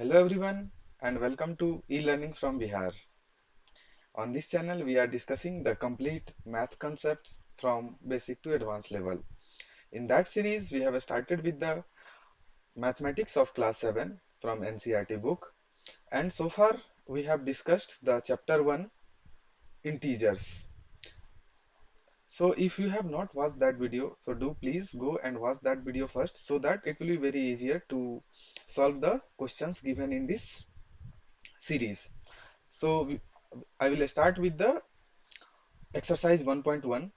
Hello everyone and welcome to e-learning from Bihar. On this channel we are discussing the complete math concepts from basic to advanced level. In that series we have started with the mathematics of class 7 from NCERT book, and so far we have discussed the chapter 1 integers. So if you have not watched that video, so do please go and watch that video first so that it will be very easier to solve the questions given in this series. So I will start with the exercise 1.1,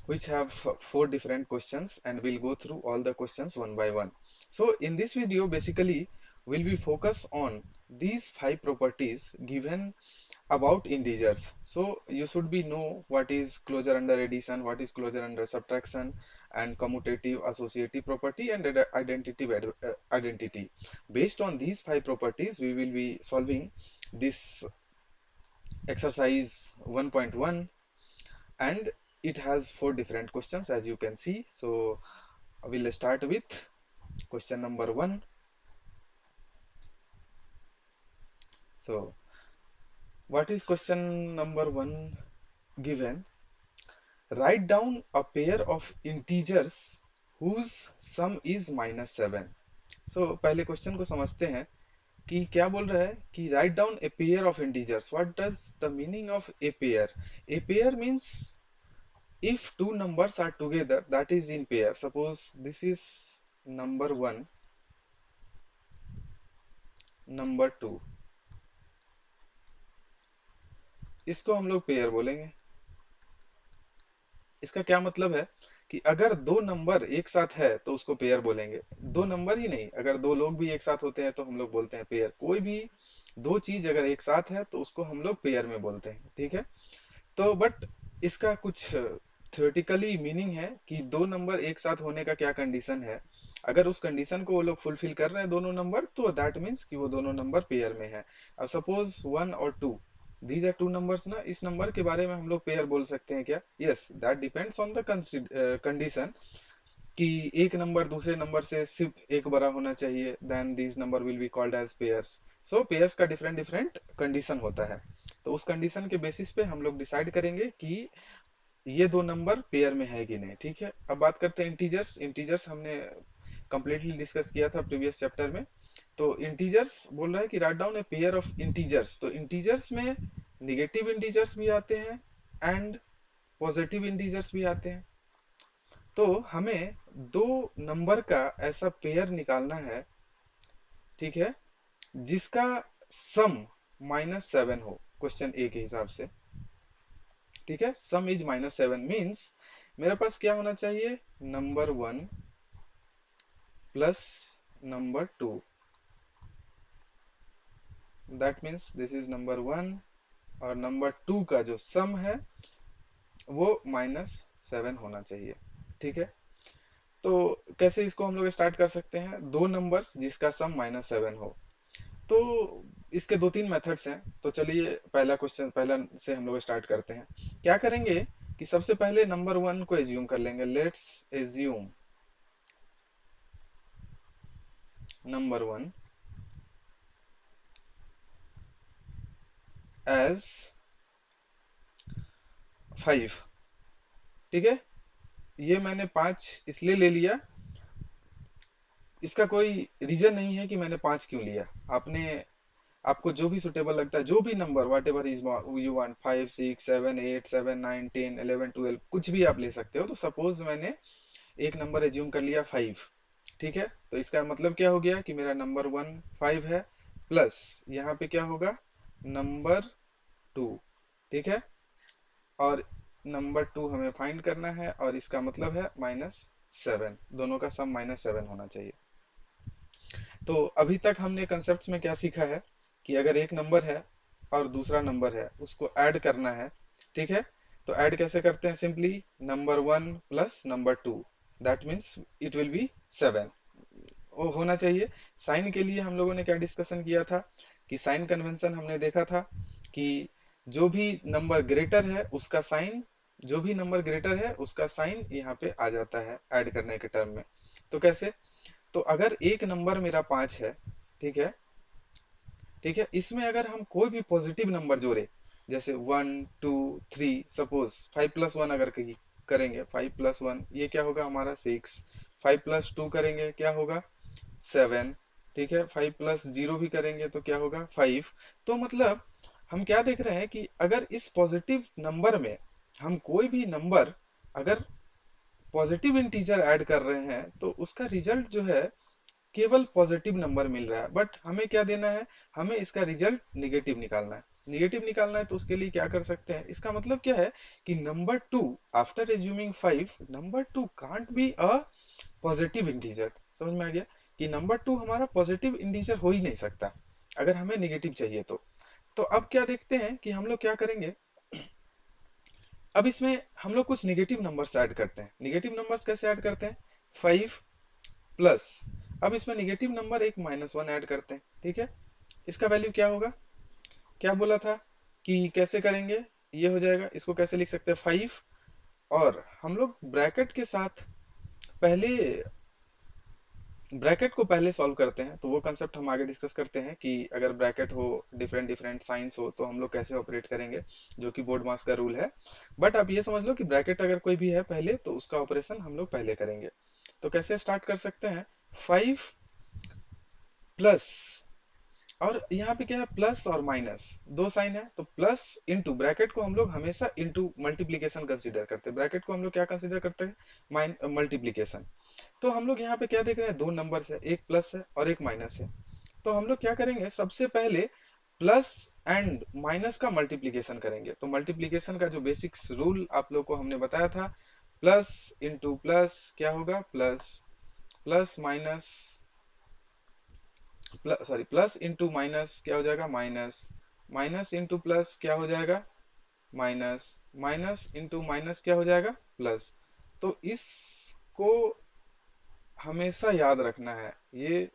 which have four different questions, and we'll go through all the questions one by one. So in this video, basically, will we focus on these five properties given about integers. So you should be know what is closure under addition, what is closure under subtraction, and commutative associative property and identity. Based on these five properties, we will be solving this exercise 1.1, and it has four different questions as you can see. So we'll start with question number 1. So what is question number 1 given? Write down a pair of integers whose sum is -7. So पहले question को समझते हैं कि क्या बोल रहा है कि write down a pair of integers. What does the meaning of a pair? A pair means if two numbers are together, that is in pair. Suppose this is number 1, number 2, इसको हम लोग पेयर बोलेंगे। इसका क्या मतलब है कि अगर दो नंबर एक साथ है तो उसको पेयर बोलेंगे। दो नंबर ही नहीं, अगर दो लोग भी एक साथ होते हैं तो हम लोग बोलते हैं पेयर। कोई भी दो चीज अगर एक साथ है तो उसको हम लोग पेयर में बोलते हैं, ठीक है। तो बट इसका कुछ थ्योरेटिकली मीनिंग है कि दो नंबर एक साथ होने का क्या कंडीशन है। अगर उस कंडीशन को वो लोग फुलफिल कर रहे हैं दोनों नंबर, तो दैट मीन्स कि वो दोनों नंबर पेयर में है। अब सपोज 1 और 2, दीज आर टू नंबर्स ना, इस नंबर के बारे में हम लोग पेयर बोल सकते हैं क्या? Yes, that depends on the condition कि एक नंबर दूसरे नंबर से सिर्फ एक बड़ा होना चाहिए, then these number will be called as pairs. So pairs का डिफरेंट डिफरेंट कंडीशन होता है, तो उस कंडीशन के बेसिस पे हम लोग डिसाइड करेंगे कि ये दो नंबर पेयर में है कि नहीं, ठीक है। अब बात करते हैं इंटीजर्स। इंटीजर्स हमने कंप्लीटली डिस्कस किया था प्रीवियस चैप्टर में। तो इंटीजर्स बोल रहा है कि write down A pair of integers. तो इंटीजर्स में निगेटिव इंटीजर्स भी आते हैं एंड पॉजिटिव इंटीजर्स भी आते हैं। तो हमें दो नंबर का ऐसा पेयर निकालना है, ठीक है, जिसका सम -7 हो, क्वेश्चन ए के हिसाब से। ठीक है, सम इज -7 मीन्स मेरे पास क्या होना चाहिए? Number 1 plus number 2, that means this is number 1 और नंबर 2 का जो सम है वो -7 होना चाहिए, ठीक है। तो कैसे इसको हम लोग स्टार्ट कर सकते हैं? दो नंबर्स जिसका सम -7 हो, तो इसके दो तीन मेथड्स हैं। तो चलिए पहला क्वेश्चन पहला से हम लोग स्टार्ट करते हैं। क्या करेंगे कि सबसे पहले नंबर 1 को एज्यूम कर लेंगे। लेट्स एज्यूम नंबर 1 एज 5, ठीक है। ये मैंने 5 इसलिए ले लिया, इसका कोई रीजन नहीं है कि मैंने 5 क्यों लिया। आपने आपको जो भी सुटेबल लगता है, जो भी number what ever is you want, 5 6 7 8 9 10 11 12 कुछ भी आप ले सकते हो। तो सपोज मैंने एक नंबर एज्यूम कर लिया 5, ठीक है। तो इसका मतलब क्या हो गया कि मेरा नंबर 1 5 है, प्लस यहाँ पे क्या होगा, नंबर 2, ठीक है। और नंबर 2 हमें फाइंड करना है और इसका मतलब है -7, दोनों का सम -7 होना चाहिए। तो अभी तक हमने कंसेप्ट में क्या सीखा है कि अगर एक नंबर है और दूसरा नंबर है, उसको ऐड करना है, ठीक है। तो ऐड कैसे करते हैं? Simply number 1 plus number 2, that means it will be 7 वो होना चाहिए। साइन के लिए हम लोगों ने क्या डिस्कशन किया था कि साइन कन्वेंशन हमने देखा था कि जो भी नंबर ग्रेटर है उसका साइन, जो भी नंबर ग्रेटर है उसका साइन यहाँ पे आ जाता है ऐड करने के टर्म में। तो कैसे? तो अगर एक नंबर मेरा 5 है, ठीक है, ठीक है, इसमें अगर हम कोई भी पॉजिटिव नंबर जोड़े, जैसे 1 2 3, सपोज 5+1 अगर करेंगे, 5+1 ये क्या होगा हमारा 6, 5+2 करेंगे क्या होगा 7, ठीक है, 5+0 भी करेंगे तो क्या होगा 5। तो मतलब हम क्या देख रहे हैं कि अगर इस पॉजिटिव नंबर में हम कोई भी नंबर अगर पॉजिटिव इंटीजर ऐड कर रहे हैं तो उसका रिजल्ट जो है केवल पॉजिटिव नंबर मिल रहा है, बट हमें क्या देना है, हमें इसका रिजल्ट निगेटिव निकालना है। निगेटिव निकालना है तो उसके लिए क्या कर सकते हैं, इसका मतलब क्या है कि number two, after assuming 5, number two can't be a positive integer. समझ में आ गया कि नंबर टू हमारा पॉजिटिव इंटीजर हो ही नहीं सकता अगर हमें निगेटिव चाहिए तो अब क्या देखते हैं कि हम लोग क्या करेंगे, अब इसमें हम लोग कुछ निगेटिव नंबर्स ऐड करते हैं। निगेटिव नंबर्स कैसे ऐड करते हैं, 5+, अब इसमें निगेटिव नंबर एक -1 ऐड करते हैं, ठीक है। इसका वैल्यू क्या होगा, क्या बोला था कि कैसे करेंगे, ये हो जाएगा, इसको कैसे लिख सकते हैं 5, और हम लोग ब्रैकेट के साथ पहले ब्रैकेट को पहले सॉल्व करते हैं, तो वो कंसेप्ट हम आगे डिस्कस करते हैं कि अगर ब्रैकेट हो, डिफरेंट डिफरेंट साइंस हो, तो हम लोग कैसे ऑपरेट करेंगे, जो कि बोर्ड मास का रूल है। बट आप ये समझ लो कि ब्रैकेट अगर कोई भी है पहले, तो उसका ऑपरेशन हम लोग पहले करेंगे। तो कैसे स्टार्ट कर सकते हैं, 5+, और यहाँ पे क्या है, प्लस और माइनस दो साइन है, तो प्लस इंटू, ब्रैकेट को हम लोग हमेशा इंटू मल्टीप्लीकेशन कंसीडर करते हैं, ब्रैकेट को हम लोग क्या कंसीडर करते हैं, मल्टीप्लीकेशन। तो हम लोग यहाँ पे क्या देख रहे हैं, दो नंबर्स है, एक प्लस है और एक माइनस है। तो हम लोग क्या करेंगे, सबसे पहले प्लस एंड माइनस का मल्टीप्लीकेशन करेंगे। तो मल्टीप्लीकेशन का जो बेसिक्स रूल आप लोग को हमने बताया था, प्लस इंटू प्लस क्या होगा, plus, plus minus, plus sorry, plus into minus क्या हो जाएगा, माइनस, माइनस इंटू प्लस क्या हो जाएगा, माइनस, माइनस इंटू माइनस क्या हो जाएगा, प्लस। तो इसको हमेशा याद रखना है, ये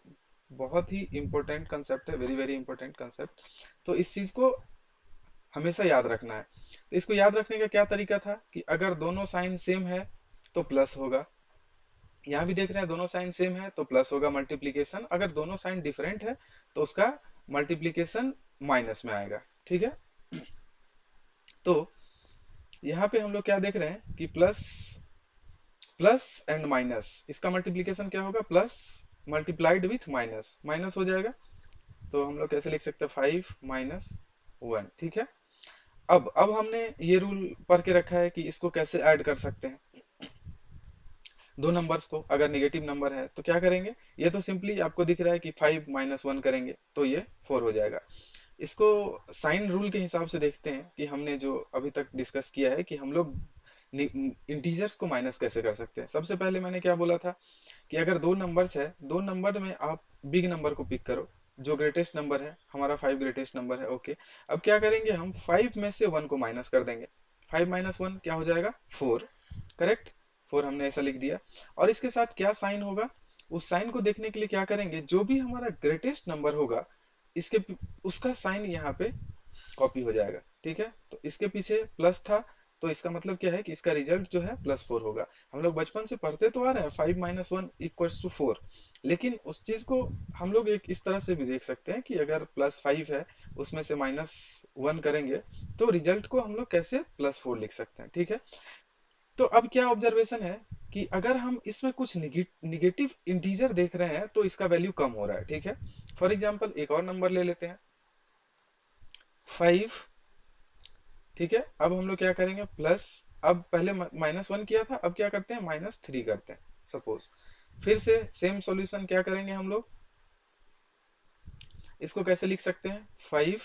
बहुत ही इंपॉर्टेंट कंसेप्ट है, वेरी वेरी इंपॉर्टेंट कंसेप्ट। तो इस चीज को हमेशा याद रखना है। तो इसको याद रखने का क्या तरीका था कि अगर दोनों साइन सेम है तो प्लस होगा, यहाँ भी देख रहे हैं दोनों साइन सेम है तो प्लस होगा मल्टीप्लीकेशन, अगर दोनों साइन डिफरेंट है तो उसका मल्टीप्लीकेशन माइनस में आएगा, ठीक है। तो यहाँ पे हम लोग क्या देख रहे हैं कि प्लस, प्लस एंड माइनस, इसका मल्टीप्लीकेशन क्या होगा, plus multiplied with minus, minus हो जाएगा। तो हम लोग कैसे लिख सकते हैं, 5-1, ठीक है। अब हमने ये रूल पढ़ के रखा है कि इसको कैसे ऐड कर सकते हैं, दो नंबर्स को अगर नेगेटिव नंबर है तो क्या करेंगे, ये तो सिंपली आपको दिख रहा है कि 5-1 करेंगे तो ये 4 हो जाएगा। इसको साइन रूल के हिसाब से देखते हैं कि हमने जो अभी तक डिस्कस किया है कि हम लोग इंटीजर्स को माइनस कैसे कर सकते हैं। सबसे पहले मैंने क्या बोला था कि अगर दो नंबर्स है, दो नंबर में आप बिग नंबर को पिक करो, जो ग्रेटेस्ट नंबर है, हमारा 5 ग्रेटेस्ट नंबर है, ओके। अब क्या करेंगे, हम 5 में से 1 को माइनस कर देंगे, 5-1 क्या हो जाएगा, 4, करेक्ट, 4 हमने ऐसा लिख दिया। और इसके साथ क्या साइन होगा, उस साइन को देखने के लिए क्या करेंगे, जो भी हमारा ग्रेटेस्ट नंबर होगा इसके उसका साइन यहाँ पे कॉपी हो जाएगा, ठीक है। तो इसके पीछे प्लस था, तो इसका मतलब क्या है कि इसका रिजल्ट जो है +4 होगा। हम लोग बचपन से पढ़ते तो आ रहे हैं 5-1 = 4, लेकिन उस चीज को हम लोग एक इस तरह से भी देख सकते हैं कि अगर +5 है, उसमें से -1 करेंगे, तो रिजल्ट को हम लोग कैसे +4 लिख सकते हैं, ठीक है। तो अब क्या ऑब्जर्वेशन है कि अगर हम इसमें कुछ निगेटिव इंटीजर देख रहे हैं तो इसका वैल्यू कम हो रहा है, ठीक है। फॉर एग्जाम्पल एक और नंबर ले लेते हैं, 5, ठीक है। अब हम लोग क्या करेंगे, प्लस, अब पहले -1 किया था, अब क्या करते हैं, -3 करते हैं, सपोज। फिर से सेम सॉल्यूशन क्या करेंगे हम लोग, इसको कैसे लिख सकते हैं, 5,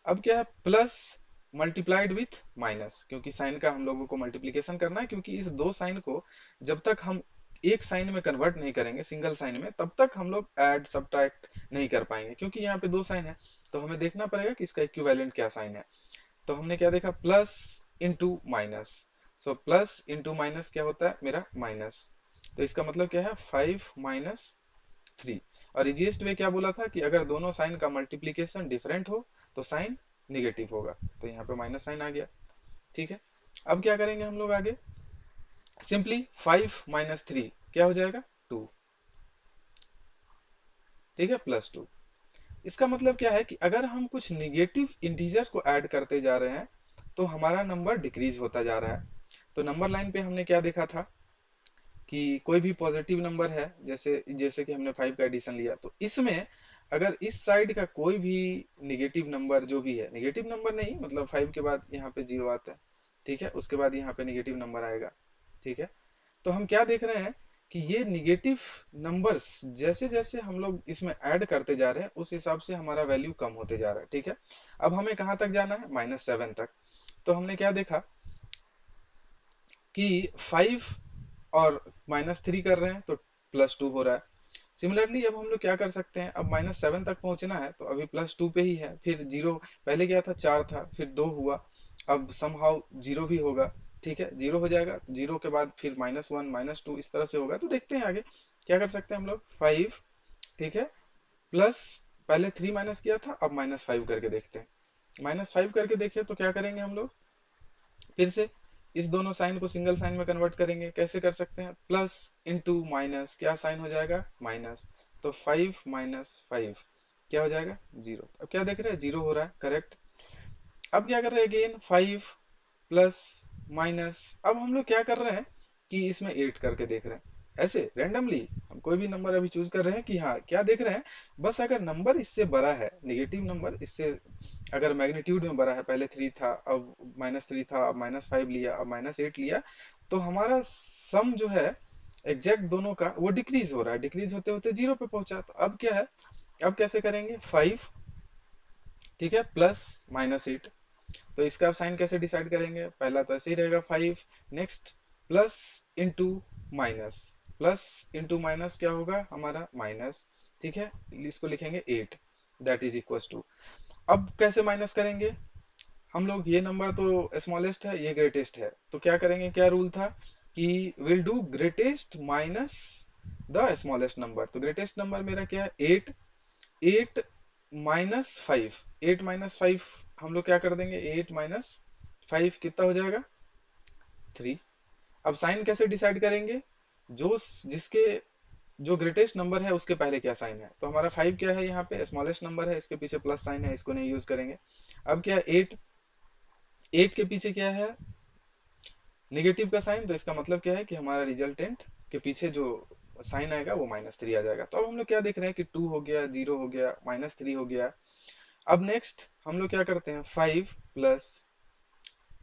अब क्या है, प्लस मल्टीप्लाइड विथ माइनस, क्योंकि साइन का हम लोगों को मल्टीप्लीकेशन करना है, क्योंकि इस दो साइन को जब तक हम एक साइन में कन्वर्ट नहीं करेंगे, सिंगल साइन में, तब तक हम लोग ऐड सब्ट्रैक्ट नहीं कर पाएंगे, क्योंकि यहाँ पे दो साइन है। तो हमें देखना पड़ेगा कि इसका इक्विवेलेंट क्या साइन है। तो हमने क्या देखा, plus into minus, so plus into minus क्या होता है मेरा, माइनस। तो इसका मतलब क्या है, 5-3। और इजीएस्ट वे क्या बोला था कि अगर दोनों साइन का मल्टीप्लीकेशन डिफरेंट हो तो साइन निगेटिव होगा, तो यहाँ पे माइनस साइन आ गया, ठीक है। अब क्या करेंगे हम लोग आगे, सिंपली 5-3 क्या हो जाएगा, 2, ठीक है, +2। इसका मतलब क्या है कि अगर हम कुछ निगेटिव इंटीजर को ऐड करते जा रहे हैं तो हमारा नंबर डिक्रीज होता जा रहा है। तो नंबर लाइन पे हमने क्या देखा था कि कोई भी पॉजिटिव नंबर है, जैसे जैसे कि हमने 5 का एडिशन लिया, तो इसमें अगर इस साइड का कोई भी निगेटिव नंबर जो भी है, निगेटिव नंबर नहीं मतलब 5 के बाद यहाँ पे 0 आता है, ठीक है, उसके बाद यहाँ पे निगेटिव नंबर आएगा, ठीक है। तो हम क्या देख रहे हैं कि ये निगेटिव नंबर्स जैसे जैसे हम लोग इसमें ऐड करते जा रहे हैं उस हिसाब से हमारा वैल्यू कम होते जा रहा है, ठीक है। अब हमें कहाँ तक जाना है, -7 तक। तो हमने क्या देखा कि 5 और -3 कर रहे हैं तो +2 हो रहा है। सिमिलरली अब हम लोग क्या कर सकते हैं, अब -7 तक पहुंचना है तो अभी +2 पे ही है, फिर 0, पहले क्या था 4 था, फिर 2 हुआ, अब समहाउ 0 भी होगा, ठीक है, 0 हो जाएगा, 0 के बाद फिर -1 -2 इस तरह से होगा। तो देखते हैं आगे क्या कर सकते हैं हम लोग, 5, ठीक है, प्लस, पहले 3 माइनस किया था, अब -5 करके देखते हैं। -5 करके देखें तो क्या करेंगे हम लोग, फिर से इस दोनों साइन को सिंगल साइन में कन्वर्ट करेंगे। कैसे कर सकते हैं, प्लस इंटू माइनस, क्या साइन हो जाएगा, माइनस, तो 5 -5 क्या हो जाएगा, 0। अब क्या देख रहे हैं, 0 हो रहा है, करेक्ट। अब क्या कर रहे हैं, अगेन 5 प्लस माइनस, अब हम लोग क्या कर रहे हैं कि इसमें 8 करके देख रहे हैं, ऐसे रैंडमली हम कोई भी नंबर अभी चूज कर रहे हैं कि हाँ क्या देख रहे हैं, बस अगर नंबर इससे बड़ा है, नेगेटिव नंबर इससे अगर मैग्नीट्यूड में बड़ा है, पहले 3 था अब -3 था, अब -5 लिया, अब -8 लिया, तो हमारा सम जो है एग्जैक्ट दोनों का वो डिक्रीज हो रहा है, डिक्रीज होते होते 0 पे पहुंचा। तो अब क्या है, अब कैसे करेंगे, 5, ठीक है, प्लस -8, तो इसका आप साइन कैसे डिसाइड करेंगे, पहला तो ऐसे ही रहेगा 5, next plus into minus, plus into minus क्या होगा हमारा माइनस, ठीक है, इसको लिखेंगे 8, दैट इज इक्वल टू, अब कैसे माइनस करेंगे हम लोग, ये नंबर तो स्मॉलेस्ट है, ये ग्रेटेस्ट है, तो क्या करेंगे, क्या रूल था कि will do greatest minus the smallest number. तो ग्रेटेस्ट नंबर मेरा क्या है, 8, 8 -5, 8 -5 हम लोग क्या कर देंगे, 8 -5 कितना हो जाएगा, 3। अब साइन कैसे डिसाइड करेंगे, जो जिसके जो ग्रेटेस्ट नंबर है उसके पहले क्या साइन है, तो हमारा 5 क्या है, यहाँ पे स्मॉलेस्ट नंबर है, इसके पीछे प्लस साइन है, इसको नहीं यूज करेंगे। अब क्या, 8, 8 के पीछे क्या है, नेगेटिव का साइन, तो इसका मतलब क्या है कि हमारा रिजल्टेंट के पीछे जो साइन आएगा वो -3 आ जाएगा। तो अब हम लोग क्या देख रहे हैं कि 2 हो गया, 0 हो गया, -3 हो गया। अब नेक्स्ट हम लोग क्या करते हैं, 5 प्लस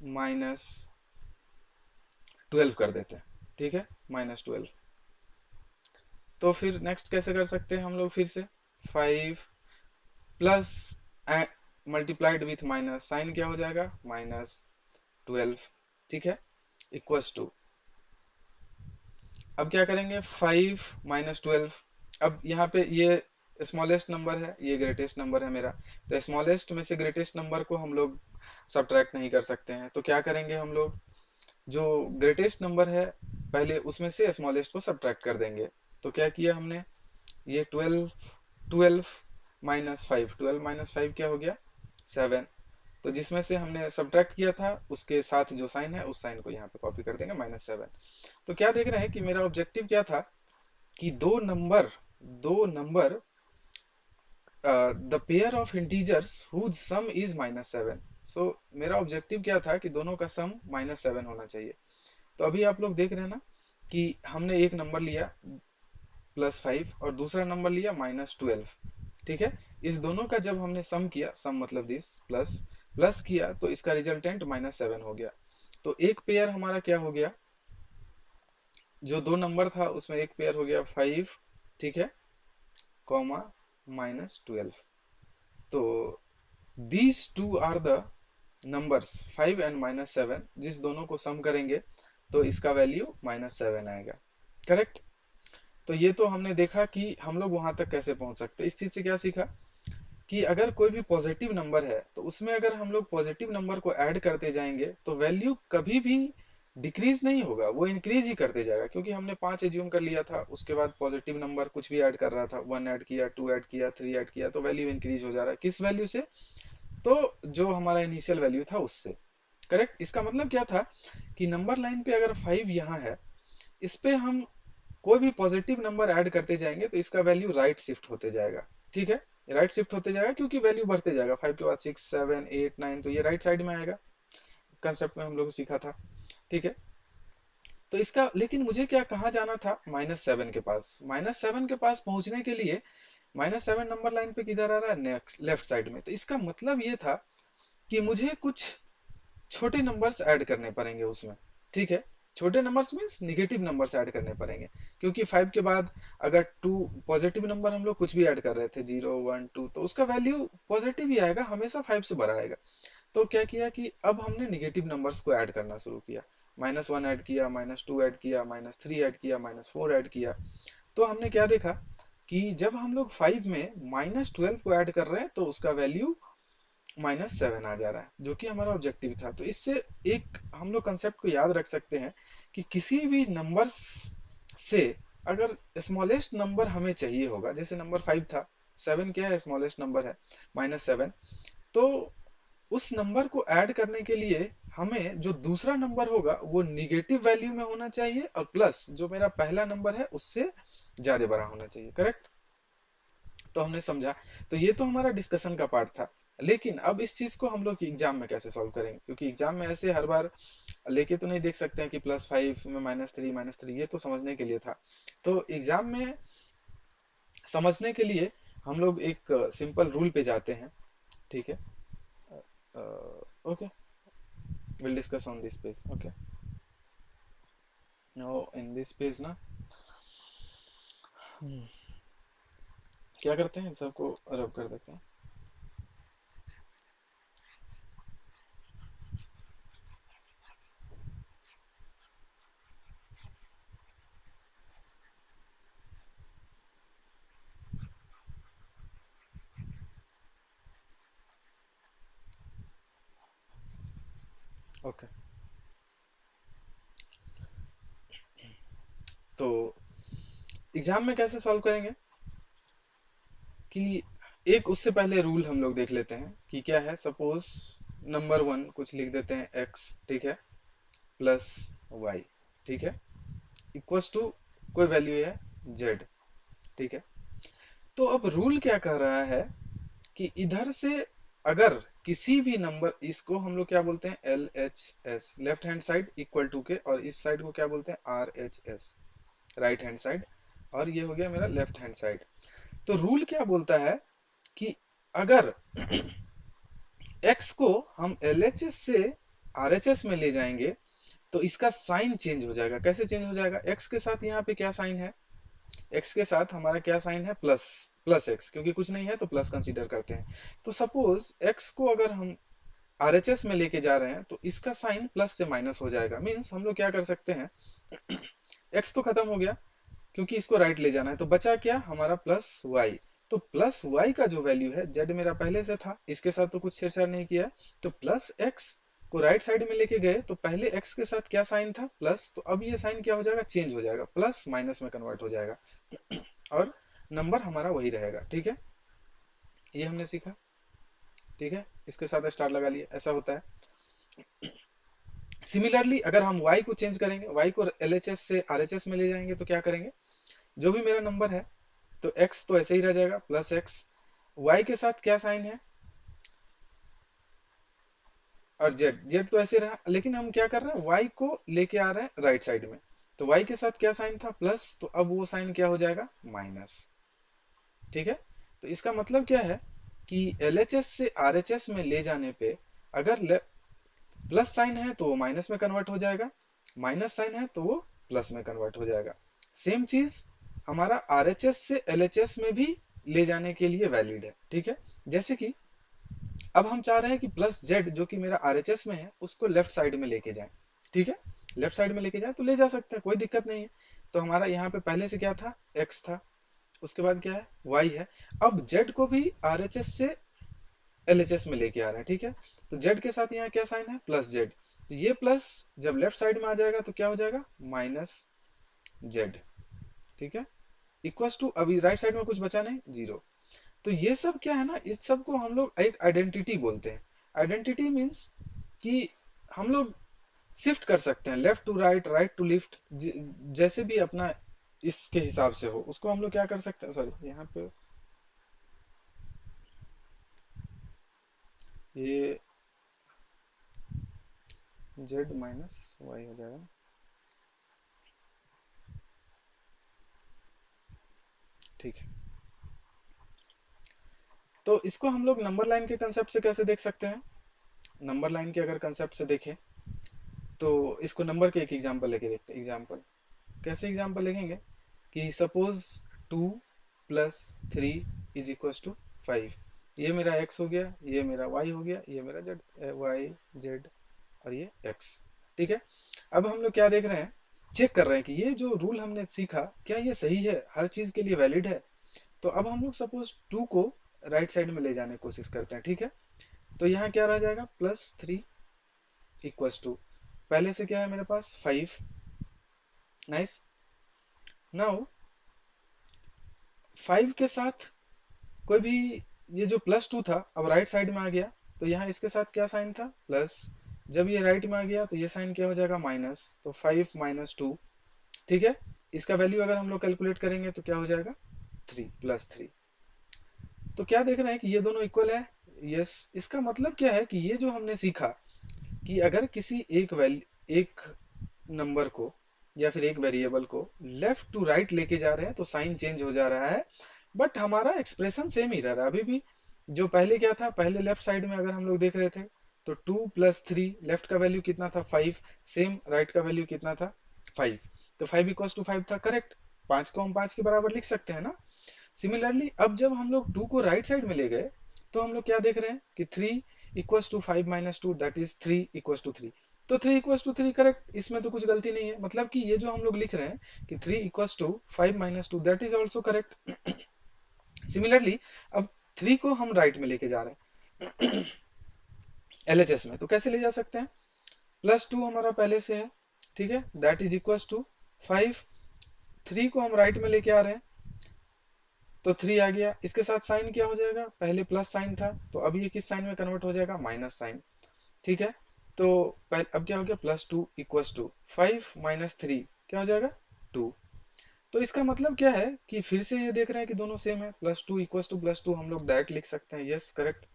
-12 कर देते हैं, ठीक है, -12। तो फिर नेक्स्ट कैसे कर सकते हैं हम लोग, फिर से 5 plus multiplied with minus, sign क्या हो जाएगा, -12, ठीक है, इक्वल्स टू, अब क्या करेंगे, 5 -12, अब यहाँ पे ये स्मॉलेस्ट नंबर है, ये ग्रेटेस्ट नंबर है मेरा, तो स्मॉलेस्ट में से ग्रेटेस्ट नंबर को हम लोग सब्ट्रैक्ट नहीं कर सकते हैं, तो क्या करेंगे हम लोग, जो ग्रेटेस्ट नंबर है पहले उसमें से स्मॉलेस्ट को सब्ट्रैक्ट कर देंगे। तो क्या किया हमने, ये 12, 12 -5, 12 -5 क्या हो गया, 7, तो जिसमें से हमने सब्ट्रैक्ट किया था उसके साथ जो साइन है उस साइन को यहाँ पे कॉपी कर देंगे, -7। तो क्या देख रहे हैं कि मेरा ऑब्जेक्टिव क्या था कि दो number the pair of integers whose sum is -7। So मेरा ऑब्जेक्टिव क्या था कि दोनों का सम -7 होना चाहिए। तो अभी आप लोग देख रहे हैं ना कि हमने एक नंबर लिया +5 और दूसरा नंबर लिया -12, ठीक है, इस दोनों का जब हमने सम किया, सम मतलब दिस, प्लस प्लस किया तो इसका रिजल्टेंट -7 हो गया। तो एक पेयर हमारा क्या हो गया, जो दो नंबर था उसमें एक पेयर हो गया 5, ठीक है, कॉमा -12। तो these two are the numbers 5 and -7, जिस दोनों को सम करेंगे तो इसका वैल्यू -7 आएगा, करेक्ट। तो ये तो हमने देखा कि हम लोग वहां तक कैसे पहुंच सकते हैं। इस चीज से क्या सीखा कि अगर कोई भी पॉजिटिव नंबर है तो उसमें अगर हम लोग पॉजिटिव नंबर को ऐड करते जाएंगे तो वैल्यू कभी भी डिक्रीज नहीं होगा, वो इंक्रीज ही करते जाएगा, क्योंकि हमने 5 एज्यूम कर लिया था, उसके बाद पॉजिटिव नंबर कुछ भी ऐड कर रहा था, 1 ऐड किया, 2 ऐड किया, 3 ऐड किया, तो वैल्यू इंक्रीज हो जा रहा है, किस वैल्यू से, तो जो हमारा इनिशियल वैल्यू था उससे, करेक्ट। इसका मतलब क्या था कि नंबर लाइन पे अगर 5 यहाँ है, इस पे हम कोई भी पॉजिटिव नंबर ऐड करते जाएंगे तो इसका वैल्यू राइट शिफ्ट होते जाएगा, ठीक है, राइट शिफ्ट होते जाएगा क्योंकि वैल्यू बढ़ते जाएगा, 5 के बाद 6 7 8 9, तो ये राइट साइड में आएगा। कंसेप्ट में हम लोग सीखा था, ठीक है। तो इसका लेकिन मुझे क्या कहाँ जाना था, -7 के पास। -7 के पास पहुंचने के लिए -7 नंबर लाइन पे किधर आ रहा है, नेक्स्ट लेफ्ट साइड में। तो इसका मतलब ये था कि मुझे कुछ छोटे नंबर्स ऐड करने पड़ेंगे उसमें, ठीक है। छोटे numbers means negative numbers add करने पड़ेंगे, क्योंकि 5 के बाद अगर 2 पॉजिटिव नंबर हम लोग कुछ भी ऐड कर रहे थे, 0 1 2, तो उसका वैल्यू पॉजिटिव ही आएगा, हमेशा 5 से बड़ा आएगा। तो क्या किया कि अब हमने निगेटिव नंबर्स को ऐड करना शुरू किया। -1 ऐड किया, -2 ऐड किया, -3 ऐड किया, -4 ऐड किया। तो हमने क्या देखा कि जब हम लोग 5 में -12 को ऐड कर रहे हैं तो उसका वैल्यू -7 आ जा रहा है, जो कि हमारा ऑब्जेक्टिव था। तो इससे एक हम लोग कंसेप्ट को याद रख सकते हैं कि किसी भी नंबर्स से अगर स्मॉलेस्ट नंबर हमें चाहिए होगा, जैसे नंबर 5 था, 7 क्या है, स्मॉलेस्ट नंबर है, -7। तो उस नंबर को ऐड करने के लिए हमें जो दूसरा नंबर होगा वो निगेटिव वैल्यू में होना चाहिए, और प्लस जो मेरा पहला नंबर है उससे ज्यादा बड़ा होना चाहिए, करेक्ट। तो हमने समझा। तो ये तो हमारा डिस्कशन का पार्ट था। लेकिन अब इस चीज को हम लोग एग्जाम में कैसे सॉल्व करेंगे, क्योंकि एग्जाम में ऐसे हर बार लेके तो नहीं देख सकते हैं कि +5 में -3, ये तो समझने के लिए था। तो एग्जाम में समझने के लिए हम लोग एक सिंपल रूल पे जाते हैं, ठीक है। Okay, will discuss on this page, okay. No, in this page ना, हम्म, क्या करते हैं, इन सबको रब कर देते हैं। ओके, तो एग्जाम में कैसे सॉल्व करेंगे कि एक उससे पहले रूल हम लोग देख लेते हैं कि क्या है। सपोज नंबर 1 कुछ लिख देते हैं, x, ठीक है, प्लस y, ठीक है, इक्वल्स टू कोई वैल्यू है z, ठीक है। तो अब रूल क्या कह रहा है कि इधर से अगर किसी भी नंबर, इसको हम लोग क्या बोलते हैं, L H S, left hand side equal to के, और इस साइड को क्या बोलते हैं, R H S, right hand side, और ये हो गया मेरा लेफ्ट हैंड साइड। तो रूल क्या बोलता है कि अगर x को हम LHS से RHS में ले जाएंगे तो इसका साइन चेंज हो जाएगा। कैसे चेंज हो जाएगा, x के साथ यहाँ पे क्या साइन है, x के साथ हमारा क्या साइन है, प्लस, प्लस x, क्योंकि कुछ नहीं है तो प्लस कंसीडर करते हैं। तो सपोज x को अगर हम RHS में लेके जा रहे हैं तो इसका साइन प्लस से माइनस हो जाएगा। मीन्स हम लोग क्या कर सकते हैं, x तो खत्म हो गया क्योंकि इसको राइट ले जाना है, तो बचा क्या हमारा, प्लस वाई। तो प्लस वाई का जो वैल्यू है, जेड मेरा पहले से था, इसके साथ तो कुछ छेड़छाड़ नहीं किया, तो प्लस एक्स को राइट साइड में लेके गए तो पहले एक्स के साथ क्या साइन था, प्लस, तो अब ये साइन क्या हो जाएगा, चेंज हो जाएगा, प्लस माइनस में कन्वर्ट हो जाएगा और नंबर हमारा वही रहेगा, ठीक है। ये हमने सीखा, ठीक है। इसके साथ स्टार लगा लिया, ऐसा होता है। सिमिलरली अगर हम y को चेंज करेंगे, y को LHS से RHS में ले जाएंगे तो क्या करेंगे, जो भी मेरा नंबर है, तो x तो ऐसे ही रह जाएगा, प्लस एक्स, y के साथ क्या साइन है, और z तो ऐसे रहा, लेकिन हम क्या कर रहे हैं, y को लेके आ रहे हैं राइट साइड में। तो y के साथ क्या साइन था, प्लस, तो अब वो साइन क्या हो जाएगा, माइनस, ठीक है। तो इसका मतलब क्या है कि LHS से RHS में ले जाने पे अगर प्लस साइन है तो वो माइनस में कन्वर्ट हो जाएगा, माइनस साइन है तो वो प्लस में कन्वर्ट हो जाएगा। सेम चीज हमारा RHS से LHS में भी ले जाने के लिए वैलिड है, ठीक है। जैसे कि अब हम चाह रहे हैं कि प्लस जेड जो कि मेरा RHS में है उसको लेफ्ट साइड में लेके जाएं, ठीक है। लेफ्ट साइड में लेके जाएं तो ले जा सकते हैं, कोई दिक्कत नहीं है। तो हमारा यहाँ पे पहले से क्या था, x था, उसके बाद क्या है, y है। अब z को भी RHS से LHS में लेके आ रहे हैं, ठीक है। तो z के साथ यहाँ क्या साइन है, प्लस जेड, तो ये प्लस जब लेफ्ट साइड में आ जाएगा तो क्या हो जाएगा, माइनस जेड, ठीक है, इक्वल्स टू, अभी राइट साइड में कुछ बचा नहीं, जीरो। तो ये सब क्या है ना, इस सब को हम लोग एक आइडेंटिटी बोलते हैं। आइडेंटिटी मीन्स कि हम लोग शिफ्ट कर सकते हैं, left to right, right to left, जैसे भी अपना इसके हिसाब से हो उसको हम लोग क्या कर सकते हैं, सॉरी यहाँ पे ये जेड माइनस वाई हो जाएगा। ठीक है, तो इसको हम लोग नंबर लाइन के कंसेप्ट से कैसे देख सकते हैं? नंबर लाइन के अगर कंसेप्ट से देखें तो इसको नंबर के एक एग्जांपल लेके देखते हैं। एग्जांपल कैसे एग्जांपल लिखेंगे कि suppose 2 plus 3 is equal to 5। ये मेरा x हो गया, ये मेरा y हो गया, ये मेरा z, y z और ये x। ठीक है, अब हम लोग क्या देख रहे हैं, चेक कर रहे हैं कि ये जो रूल हमने सीखा क्या ये सही है, हर चीज के लिए वैलिड है। तो अब हम लोग सपोज 2 को राइट साइड में ले जाने की कोशिश करते हैं। ठीक है, तो यहाँ क्या रह जाएगा, +3 इक्वल्स टू, पहले से क्या है मेरे पास 5। नाइस। नाउ 5 के साथ कोई भी, ये जो +2 था अब राइट साइड में आ गया, तो यहाँ इसके साथ क्या साइन था, प्लस। जब ये राइट में आ गया तो ये साइन क्या हो जाएगा, माइनस। तो 5 - 2। ठीक है, इसका वैल्यू अगर हम लोग कैलकुलेट करेंगे तो क्या हो जाएगा, 3 +3। तो क्या देख रहे हैं कि ये दोनों इक्वल है। यस, इसका मतलब क्या है कि ये जो हमने सीखा कि अगर किसी एक नंबर को या फिर एक वेरिएबल को लेफ्ट टू राइट लेके जा रहे हैं तो साइन चेंज हो जा रहा है, बट हमारा एक्सप्रेशन सेम ही रह रहा है अभी भी। जो पहले क्या था, पहले लेफ्ट साइड में अगर हम लोग देख रहे थे तो 2 + 3, लेफ्ट का वैल्यू कितना था, 5। सेम राइट का वैल्यू कितना था, 5। तो 5 = 5 था, करेक्ट। 5 को हम 5 के बराबर लिख सकते हैं ना। सिमिलरली अब जब हम लोग 2 को राइट साइड में ले गए तो हम लोग क्या देख रहे हैं कि 3 = 5 - 2 दैट इज 3 = 3। तो 3 = 3 करेक्ट, इसमें तो कुछ गलती नहीं है। मतलब कि ये जो हम लोग लिख रहे हैं कि 3 = 5 - 2 that is also correct. Similarly अब 3 को हम राइट में लेके जा रहे हैं एलएचएस में, तो कैसे ले जा सकते हैं, +2 हमारा पहले से है, ठीक है, दैट इज इक्वल टू 5। 3 को हम राइट में लेके आ रहे हैं तो 3 आ गया, इसके साथ साइन क्या हो जाएगा, पहले प्लस साइन था तो अब ये किस साइन में कन्वर्ट हो जाएगा, माइनस साइन। ठीक है, तो अब क्या हो गया, +2 इक्वल्स टू 5 - 3 क्या हो जाएगा, 2। तो इसका मतलब क्या है कि फिर से ये देख रहे हैं कि दोनों सेम है, +2 इक्वल्स टू +2 हम लोग डायरेक्ट लिख सकते हैं। Yes, correct.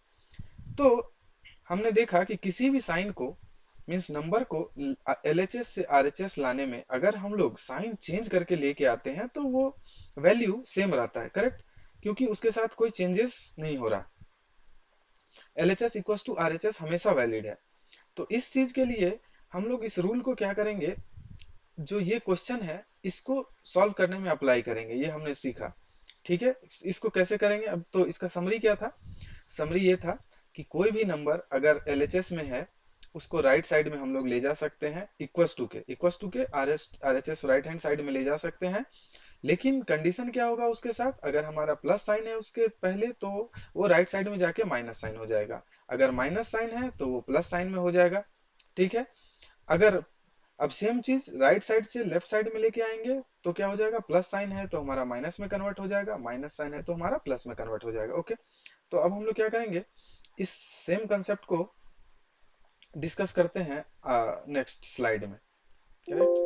तो हमने देखा कि किसी भी साइन को, मीन्स नंबर को एलएचएस से आरएचएस लाने में अगर हम लोग साइन चेंज करके लेके आते हैं तो वो वैल्यू सेम रहता है, करेक्ट, क्योंकि उसके साथ कोई चेंजेस नहीं हो रहा। एलएचएस इक्वल्स टू आरएचएस हमेशा वैलिड है। तो इस चीज के लिए हम लोग इस रूल को क्या करेंगे, जो ये क्वेश्चन है इसको सॉल्व करने में अप्लाई करेंगे, ये हमने सीखा। ठीक है, इसको कैसे करेंगे, अब तो इसका समरी क्या था, समरी ये था कि कोई भी नंबर अगर एलएचएस में है उसको राइट साइड में हम लोग ले जा सकते हैं, इक्वल्स टू के आरएचएस राइट हैंड साइड में ले जा सकते हैं। लेकिन कंडीशन क्या होगा उसके साथ, अगर हमारा प्लस साइन है उसके पहले तो वो राइट साइड में जाके माइनस साइन हो जाएगा, अगर माइनस साइन है तो वो प्लस साइन में हो जाएगा। ठीक है, अगर अब सेम चीज राइट साइड से लेफ्ट साइड में लेके आएंगे तो क्या हो जाएगा, प्लस साइन है तो हमारा माइनस में कन्वर्ट हो जाएगा, माइनस साइन है तो हमारा प्लस में कन्वर्ट हो जाएगा। ओके, तो अब हम लोग क्या करेंगे, इस सेम कंसेप्ट को डिस्कस करते हैं नेक्स्ट स्लाइड में, करेक्ट।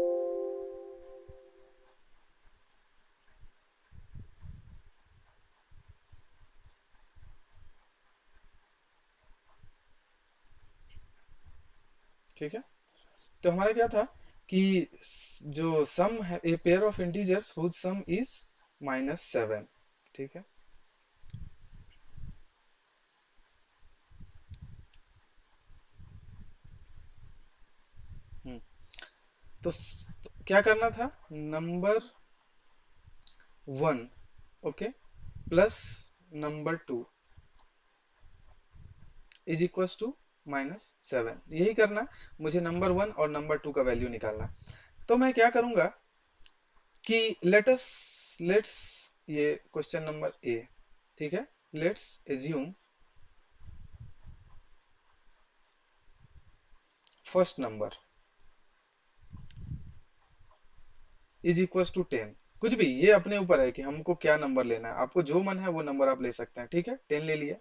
ठीक है, तो हमारा क्या था कि जो सम है A pair of integers whose sum is -7। ठीक है, हम्म, तो क्या करना था, number 1, okay, plus number 2 is equals to -7, यही करना। मुझे नंबर 1 और नंबर 2 का वैल्यू निकालना। तो मैं क्या करूंगा कि लेट्स ये क्वेश्चन नंबर ए, ठीक है, let's assume first number is equals to 10। कुछ भी, ये अपने ऊपर है कि हमको क्या नंबर लेना है, आपको जो मन है वो नंबर आप ले सकते हैं। ठीक है, 10 ले लिए,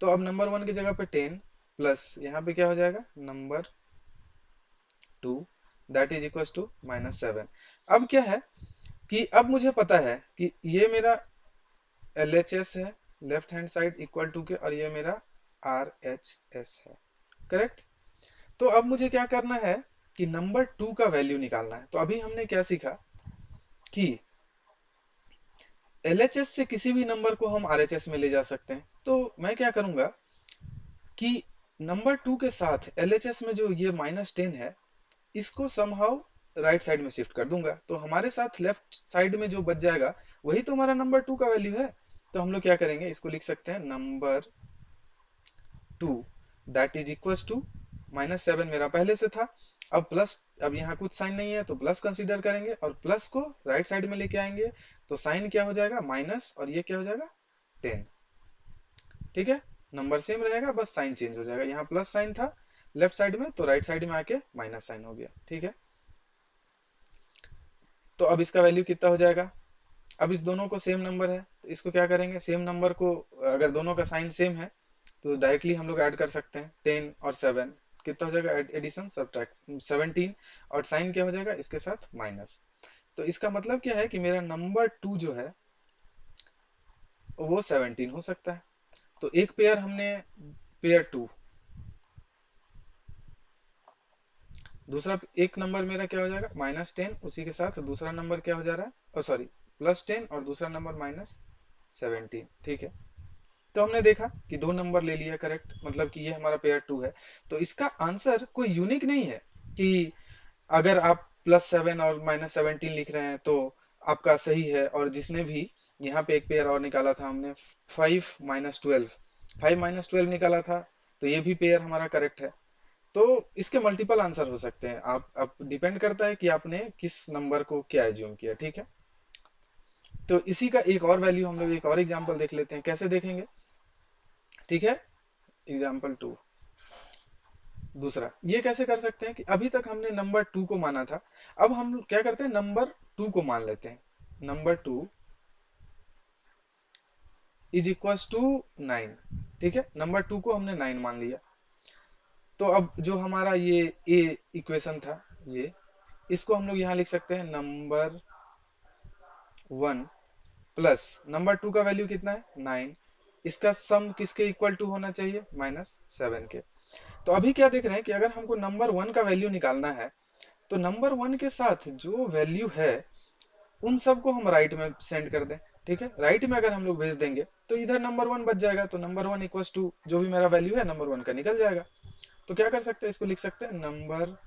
तो अब नंबर 1 की जगह पे 10 प्लस यहाँ पे क्या हो जाएगा, number 2 that is equals to -7। अब क्या है कि अब मुझे पता है कि ये मेरा एलएचएस है left hand side equal to के, और ये मेरा RHS है। करेक्ट। तो अब मुझे क्या करना है कि नंबर टू का वैल्यू निकालना है। तो अभी हमने क्या सीखा कि LHS से किसी भी नंबर को हम RHS में ले जा सकते हैं। तो मैं क्या करूंगा कि नंबर टू के साथ LHS में जो ये -10 है, इसको समहाउ राइट साइड में शिफ्ट कर दूंगा। तो हमारे साथ लेफ्ट साइड में जो बच जाएगा वही तो हमारा नंबर टू का वैल्यू है। तो हम लोग क्या करेंगे, इसको लिख सकते हैं number two that is equal to -7 मेरा पहले से था। अब प्लस, अब यहाँ कुछ साइन नहीं है तो प्लस कंसीडर करेंगे और प्लस को राइट साइड में लेके आएंगे। तो साइन क्या हो जाएगा, माइनस, और ये क्या हो जाएगा, 10। ठीक है, नंबर सेम रहेगा, बस साइन चेंज हो जाएगा। यहाँ प्लस साइन था लेफ्ट साइड में, तो राइट साइड में आके माइनस साइन हो गया। ठीक है, तो अब इसका वैल्यू कितना हो जाएगा। अब इस दोनों को सेम नंबर है तो इसको क्या करेंगे, सेम नंबर को, अगर दोनों का साइन सेम है तो डायरेक्टली हम लोग ऐड कर सकते हैं। 10 और 7 कितना हो जाएगा, एडिशन सब्ट्रैक्ट 17, और साइन क्या हो जाएगा इसके साथ, माइनस। तो इसका मतलब क्या है कि मेरा नंबर टू जो है वो 17 हो सकता है। तो एक पेयर हमने, पेयर टू, दूसरा एक नंबर मेरा क्या हो जाएगा, -10, उसी के साथ दूसरा नंबर क्या हो जा रहा है, ओ सॉरी, +10, और दूसरा नंबर -17। ठीक है, तो हमने देखा कि दो नंबर ले लिया करेक्ट, मतलब कि ये हमारा पेयर टू है। तो इसका आंसर कोई यूनिक नहीं है कि अगर आप +7 और -17 लिख रहे हैं तो आपका सही है, और जिसने भी यहाँ पे एक पेयर और निकाला था हमने, 5 - 12 निकाला था, तो ये भी पेयर हमारा करेक्ट है। तो इसके मल्टीपल आंसर हो सकते हैं। आप डिपेंड करता है कि आपने किस नंबर को क्या एज्यूम किया। ठीक है, तो इसी का एक और वैल्यू हम लोग, एक और एग्जांपल देख लेते हैं, कैसे देखेंगे। ठीक है, एग्जांपल टू, दूसरा ये कैसे कर सकते हैं कि अभी तक हमने नंबर टू को माना था, अब हम क्या करते हैं, नंबर टू को मान लेते हैं। Number two is equal to 9। ठीक है, नंबर टू को हमने 9 मान लिया। तो अब जो हमारा ये ए इक्वेशन था, ये, इसको हम लोग यहाँ लिख सकते हैं number one plus number two का वैल्यू कितना है, 9। इसका सम किसके इक्वल टू होना चाहिए, -7 के। तो अभी क्या देख रहे हैं कि अगर हमको नंबर वन का वैल्यू निकालना है तो नंबर वन के साथ जो वैल्यू है उन सबको हम राइट में सेंड कर दें। ठीक है, राइट में अगर हम लोग भेज देंगे तो इधर नंबर वन बच जाएगा, तो नंबर वन इक्वल टू जो भी मेरा वैल्यू है नंबर वन का निकल जाएगा। तो क्या कर सकते हैं, इसको लिख सकते हैं नंबर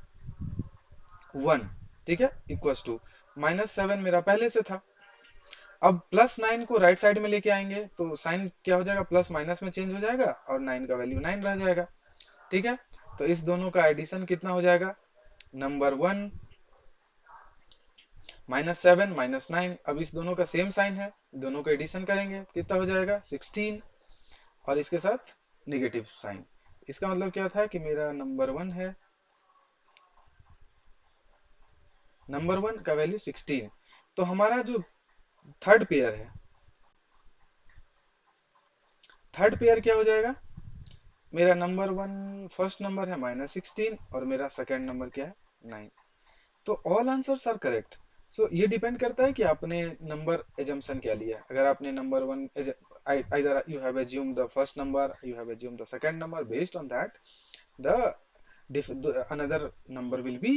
वन, ठीक है, इक्वल टू -7 मेरा पहले से था। अब +9 को राइट साइड में लेके आएंगे तो साइन क्या हो जाएगा, प्लस माइनस में चेंज हो जाएगा और 9 का वैल्यू 9 रह जाएगा। ठीक है, तो इस दोनों का एडिशन कितना हो जाएगा, नंबर वन -7 -9। अब इस दोनों का सेम साइन है, दोनों का एडिशन करेंगे तो कितना हो जाएगा, 16, और इसके साथ निगेटिव साइन। इसका मतलब क्या था कि मेरा नंबर वन है, नंबर वन का वैल्यू 16। तो हमारा जो थर्ड पेयर है, थर्ड पेयर क्या हो जाएगा, मेरा नंबर वन, फर्स्ट नंबर है -16 और मेरा सेकंड नंबर क्या है, 9। तो ऑल आंसर्स आर करेक्ट। सो ये डिपेंड करता है कि आपने नंबर एजम्पशन क्या लिया है। अगर आपने number one, either you have assumed the first number, you have assumed the second number, based on that the another number will be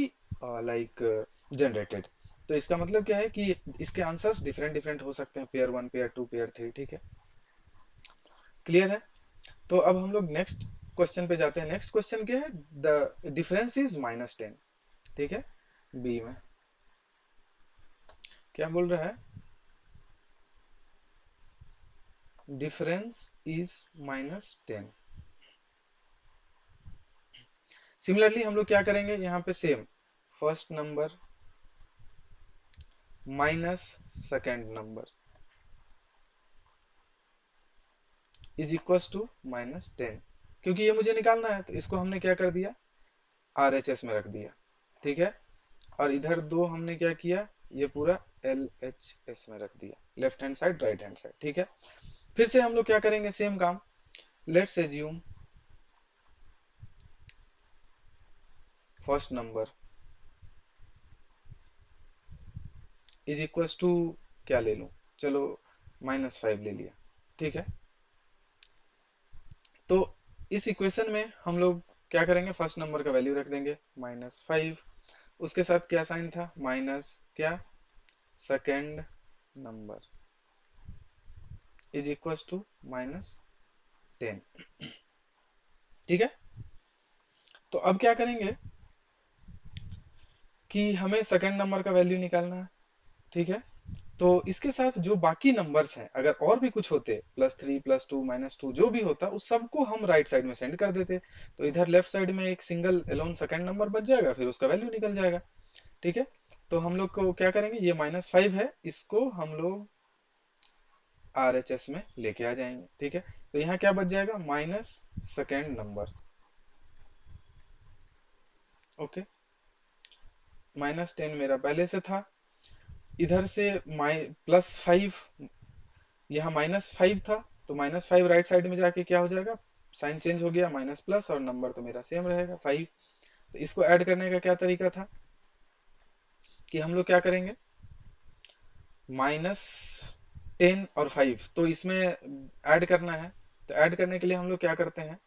generated। तो इसका मतलब क्या है कि इसके आंसर्स डिफरेंट डिफरेंट हो सकते हैं, pair one, pair two, pair three. ठीक है, क्लियर है। तो अब हम लोग नेक्स्ट क्वेश्चन पे जाते हैं। नेक्स्ट क्वेश्चन क्या है, द डिफरेंस इज -10। ठीक है, बी में क्या बोल रहा है, डिफरेंस इज -10। सिमिलरली हम लोग क्या करेंगे, यहाँ पे same, first number minus second number is equal to -10। क्योंकि ये मुझे निकालना है तो इसको हमने क्या कर दिया, RHS में रख दिया। ठीक है, और इधर दो हमने क्या किया, ये पूरा LHS में रख दिया, left hand side, right hand side. ठीक है, फिर से हम लोग क्या करेंगे, सेम काम। Let's assume first number is equal to, क्या ले लूं, चलो -5 ले लिया। ठीक है, तो इस इक्वेशन में हम लोग क्या करेंगे, फर्स्ट नंबर का वैल्यू रख देंगे -5, उसके साथ क्या साइन था, माइनस क्या, second number is equal to -10। ठीक है, तो अब क्या करेंगे कि हमें सेकेंड नंबर का वैल्यू निकालना है। ठीक है, तो इसके साथ जो बाकी नंबर्स हैं, अगर और भी कुछ होते, +3 +2 -2 जो भी होता, उस सबको हम राइट साइड में सेंड कर देते, तो इधर लेफ्ट साइड में एक सिंगल एलोन सेकेंड नंबर बच जाएगा, फिर उसका वैल्यू निकल जाएगा। ठीक है, तो हम लोग को क्या करेंगे, ये -5 है, इसको हम लोग RHS में लेके आ जाएंगे। ठीक है, तो यहाँ क्या बच जाएगा, माइनस सेकेंड नंबर। ओके, -10 मेरा पहले से था, इधर से +5, यहाँ -5 था, तो -5 राइट साइड में जाके क्या हो जाएगा, साइन चेंज हो गया, माइनस प्लस, और नंबर तो मेरा सेम रहेगा 5। तो इसको ऐड करने का क्या तरीका था कि हम लोग क्या करेंगे, -10 और 5 तो इसमें ऐड करना है। तो ऐड करने के लिए हम लोग क्या करते हैं,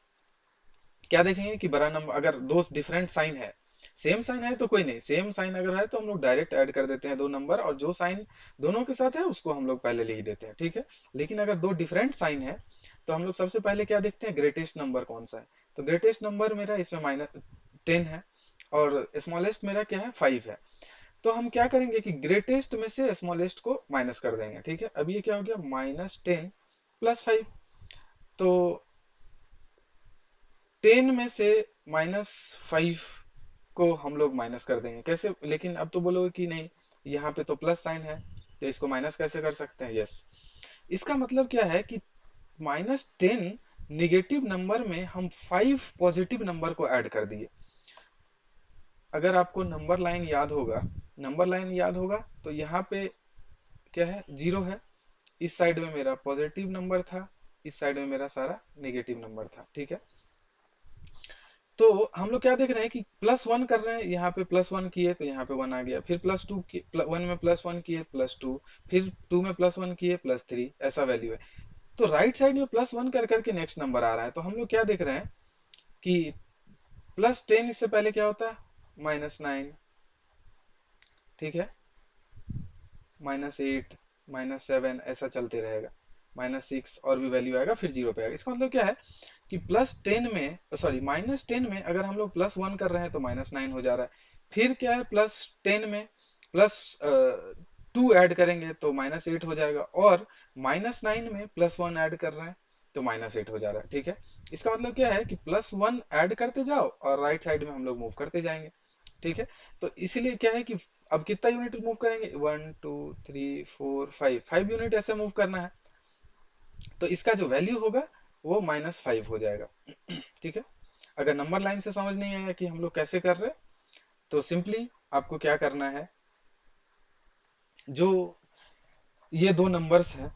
क्या देखेंगे कि बड़ा नंबर, अगर दो डिफरेंट साइन है, सेम साइन है तो कोई नहीं, सेम साइन अगर है तो हम लोग डायरेक्ट ऐड कर देते हैं दो नंबर, और जो साइन दोनों के साथ है उसको हम लोग पहले लिख देते हैं। ठीक है, लेकिन अगर दो डिफरेंट साइन है तो हम लोग सबसे पहले क्या देखते हैं, ग्रेटेस्ट नंबर कौन सा है। तो ग्रेटेस्ट नंबर मेरा इसमें -10 है, और स्मॉलेस्ट मेरा क्या है, 5 है। तो हम क्या करेंगे कि ग्रेटेस्ट में से स्मॉलेस्ट को माइनस कर देंगे। ठीक है, अब ये क्या हो गया, -10 +5, तो 10 में से -5 को हम लोग माइनस कर देंगे, कैसे, लेकिन अब तो बोलोगे कि नहीं, यहाँ पे तो प्लस साइन है, तो इसको माइनस कैसे कर सकते हैं। यस, इसका मतलब क्या है कि -10 निगेटिव नंबर में हम 5 पॉजिटिव नंबर को ऐड कर दिए। अगर आपको नंबर लाइन याद होगा, नंबर लाइन याद होगा तो यहाँ पे क्या है, 0 है, इस साइड में मेरा पॉजिटिव नंबर था, इस साइड में मेरा सारा नेगेटिव नंबर था। ठीक है, तो हम लोग क्या देख रहे हैं कि +1 कर रहे हैं, यहाँ पे +1 किए तो यहाँ पे 1 आ गया, फिर +2 1 में +1 किए +2, फिर 2 में +1 किए +3, ऐसा वैल्यू है। तो राइट साइड में +1 कर करके नेक्स्ट नंबर आ रहा है, तो हम लोग क्या देख रहे हैं कि +10 इससे पहले क्या होता है, -9। ठीक है, -8 -7 ऐसा चलते रहेगा, -6 और भी वैल्यू आएगा, फिर 0 पे आएगा। इसका मतलब क्या है कि +10 में, सॉरी -10 में अगर हम लोग +1 कर रहे हैं तो -9 हो जा रहा है, फिर क्या है, +10 में +2 ऐड करेंगे तो -8 हो जाएगा, और -9 में +1 ऐड कर रहे हैं तो -8 हो जा रहा है। ठीक है, इसका मतलब क्या है कि +1 ऐड करते जाओ और राइट साइड में हम लोग मूव करते जाएंगे। ठीक है, तो इसीलिए क्या है कि अब कितना यूनिट मूव करेंगे, 1 2 3 4 5 यूनिट ऐसे मूव करना है, तो इसका जो वैल्यू होगा वो -5 हो जाएगा। ठीक है, अगर नंबर लाइन से समझ नहीं आया कि हम लोग कैसे कर रहे हैं, तो सिंपली आपको क्या करना है, जो ये दो नंबर्स हैं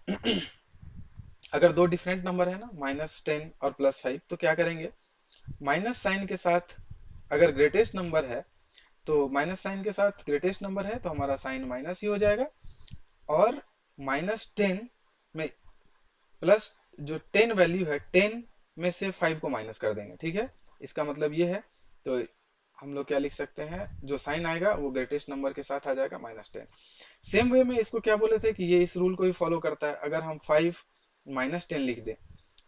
अगर दो डिफरेंट नंबर है ना, -10 और +5, तो क्या करेंगे, माइनस साइन के साथ, अगर ग्रेटेस्ट नंबर है तो माइनस साइन के साथ ग्रेटेस्ट नंबर है तो हमारा साइन माइनस ही हो जाएगा, और -10 में प्लस, जो 10 वैल्यू है, 10 में से 5 को माइनस कर देंगे। ठीक है, इसका मतलब ये है, तो हम लोग क्या लिख सकते हैं, जो साइन आएगा वो ग्रेटेस्ट नंबर के साथ आ जाएगा, -10। सेम वे में इसको क्या बोले थे कि ये इस रूल को ही फॉलो करता है, अगर हम 5 -10 लिख दें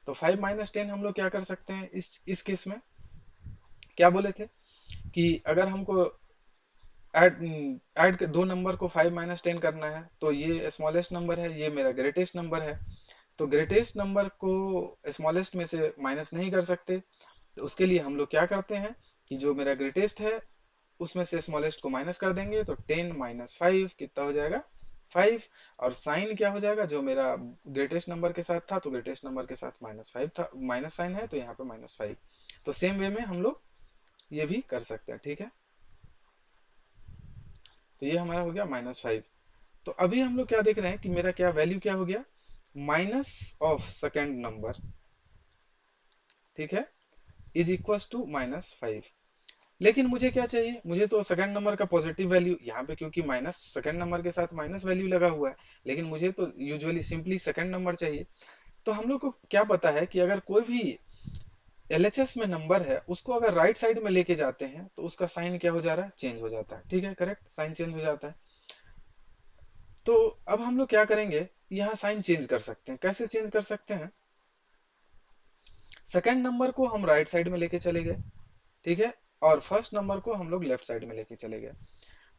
तो 5 -10 हम लोग क्या कर सकते हैं, इस केस में क्या बोले थे कि अगर हमको ऐड ऐड दो नंबर को 5 -10 करना है, तो ये स्मॉलेस्ट नंबर है, ये मेरा ग्रेटेस्ट नंबर है, तो ग्रेटेस्ट नंबर को स्मॉलेस्ट में से माइनस नहीं कर सकते, तो उसके लिए हम लोग क्या करते हैं कि जो मेरा ग्रेटेस्ट है उसमें से स्मॉलेस्ट को माइनस कर देंगे, तो 10 -5 कितना हो जाएगा, 5, और साइन क्या हो जाएगा, जो मेरा ग्रेटेस्ट नंबर के साथ था तो ग्रेटेस्ट नंबर के साथ -5 था, माइनस साइन है तो यहाँ पे -5। तो सेम वे में हम लोग ये भी कर सकते हैं। ठीक है, तो ये हमारा हो गया -5। तो अभी हम लोग क्या देख रहे हैं कि मेरा क्या वैल्यू क्या हो गया, माइनस ऑफ सेकेंड नंबर, ठीक है, इज इक्वल टू -5। लेकिन मुझे क्या चाहिए, मुझे तो सेकंड नंबर का पॉजिटिव वैल्यू, यहाँ पे क्योंकि माइनस सेकंड नंबर के साथ माइनस वैल्यू लगा हुआ है, लेकिन मुझे तो यूजुअली सिंपली सेकंड नंबर चाहिए। तो हम लोग को क्या पता है कि अगर कोई भी एलएचएस में नंबर है उसको अगर राइट साइड में लेके जाते हैं तो उसका साइन क्या हो जा रहा है, चेंज हो जाता है। ठीक है, करेक्ट, साइन चेंज हो जाता है। तो अब हम लोग क्या करेंगे, यहाँ साइन चेंज कर सकते हैं। कैसे चेंज कर सकते हैं, सेकंड नंबर को हम राइट साइड में लेके चले गए, ठीक है, और फर्स्ट नंबर को हम लोग लेफ्ट साइड में लेके चले गए।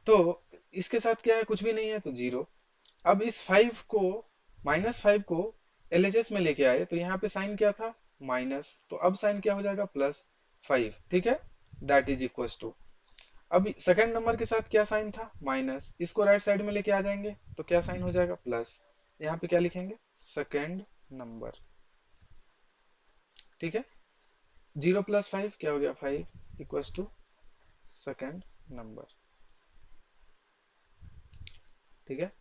तो इसके साथ क्या है, कुछ भी नहीं है तो जीरो। अब इस 5 को, -5 को एलएचएस में लेके आए तो यहाँ पे साइन क्या था, माइनस, तो अब साइन क्या हो जाएगा, +5। ठीक है, दैट इज इक्वल टू, अब सेकंड नंबर के साथ क्या साइन था, माइनस, इसको राइट साइड में लेके आ जाएंगे तो क्या साइन हो जाएगा, प्लस। यहाँ पे क्या लिखेंगे, सेकंड नंबर। ठीक है, 0 + 5 क्या हो गया, 5 इक्वल टू सेकंड नंबर। ठीक है,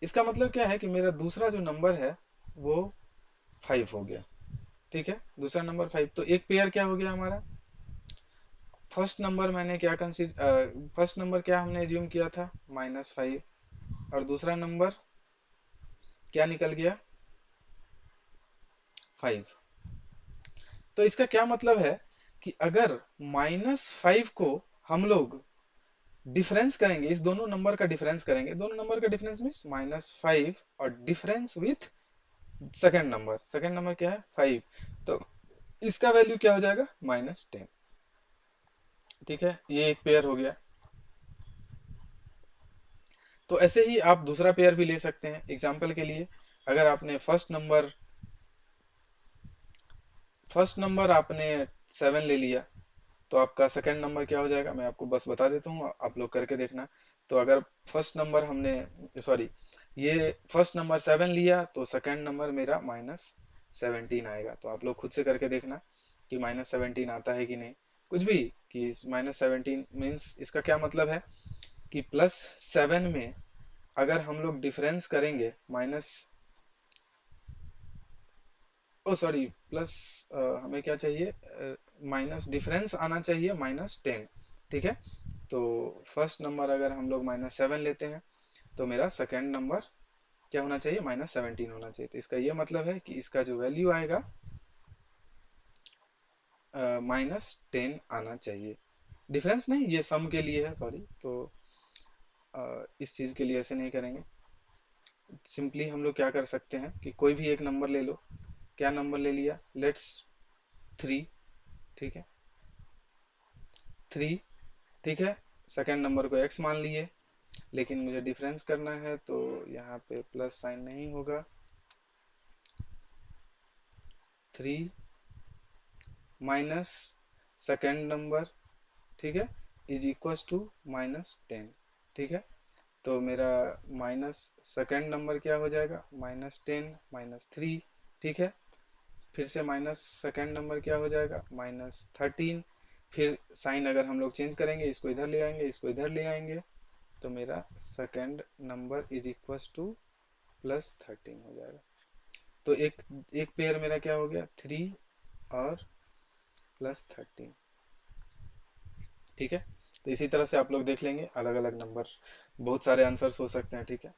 इसका मतलब क्या है कि मेरा दूसरा जो नंबर है वो 5 हो गया। ठीक है, दूसरा नंबर 5, तो एक पेयर क्या हो गया हमारा, फर्स्ट नंबर मैंने क्या कंसीडर, फर्स्ट नंबर क्या हमने एज्यूम किया था, -5, और दूसरा नंबर क्या निकल गया, 5। तो इसका क्या मतलब है कि अगर -5 को हम लोग डिफरेंस करेंगे, इस दोनों नंबर का डिफरेंस करेंगे, दोनों नंबर का डिफरेंस मीन्स -5 और difference with second number, second number क्या है, 5, तो इसका वैल्यू क्या हो जाएगा, -10। ठीक है, ये एक पेयर हो गया। तो ऐसे ही आप दूसरा पेयर भी ले सकते हैं। एग्जाम्पल के लिए, अगर आपने फर्स्ट नंबर आपने 7 ले लिया, तो आपका सेकंड नंबर क्या हो जाएगा, मैं आपको बस बता देता हूँ, आप लोग करके देखना। तो अगर फर्स्ट नंबर हमने, सॉरी, ये फर्स्ट नंबर 7 लिया तो सेकंड नंबर मेरा -17 आएगा। तो आप लोग खुद से करके देखना कि -17 आता है कि नहीं, कुछ भी, कि -17 मीन्स इसका क्या मतलब है कि +7 में अगर हम लोग डिफरेंस करेंगे, माइनस, ओ सॉरी, प्लस, हमें क्या चाहिए, माइनस, डिफरेंस आना चाहिए -10। ठीक है, तो फर्स्ट नंबर अगर हम लोग -7 लेते हैं तो मेरा सेकंड नंबर क्या होना चाहिए, -17 होना चाहिए। तो इसका ये मतलब है कि इसका जो वैल्यू आएगा -10 आना चाहिए। डिफरेंस नहीं, ये सम के लिए है, सॉरी। तो इस चीज के लिए ऐसे नहीं करेंगे। सिंपली हम लोग क्या कर सकते हैं कि कोई भी एक नंबर ले लो। क्या नंबर ले लिया, लेट्स 3। ठीक है, 3। ठीक है, सेकंड नंबर को x मान लिए, लेकिन मुझे डिफरेंस करना है तो यहाँ पे प्लस साइन नहीं होगा। 3 माइनस सेकंड नंबर, ठीक है, इज इक्वल टू -10। ठीक है, तो मेरा माइनस सेकंड नंबर क्या हो जाएगा, -10 -3। ठीक है, फिर से माइनस सेकंड नंबर क्या हो जाएगा, -13। फिर साइन अगर हम लोग चेंज करेंगे, इसको इधर ले आएंगे, इसको इधर ले आएंगे, तो मेरा second number is equal to +13 हो जाएगा। तो एक पेयर मेरा क्या हो गया, 3 और +13। ठीक है, तो इसी तरह से आप लोग देख लेंगे, अलग अलग नंबर, बहुत सारे आंसर्स हो सकते हैं। ठीक है,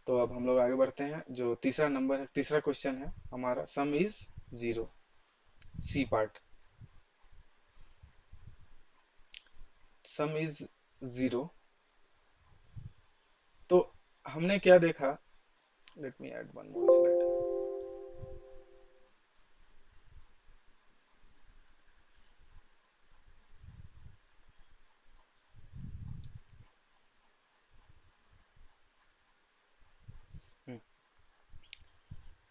तो अब हम लोग आगे बढ़ते हैं। जो तीसरा नंबर है, तीसरा क्वेश्चन है हमारा, sum is 0, C part. Sum is 0, तो हमने क्या देखा, let me add one more slide.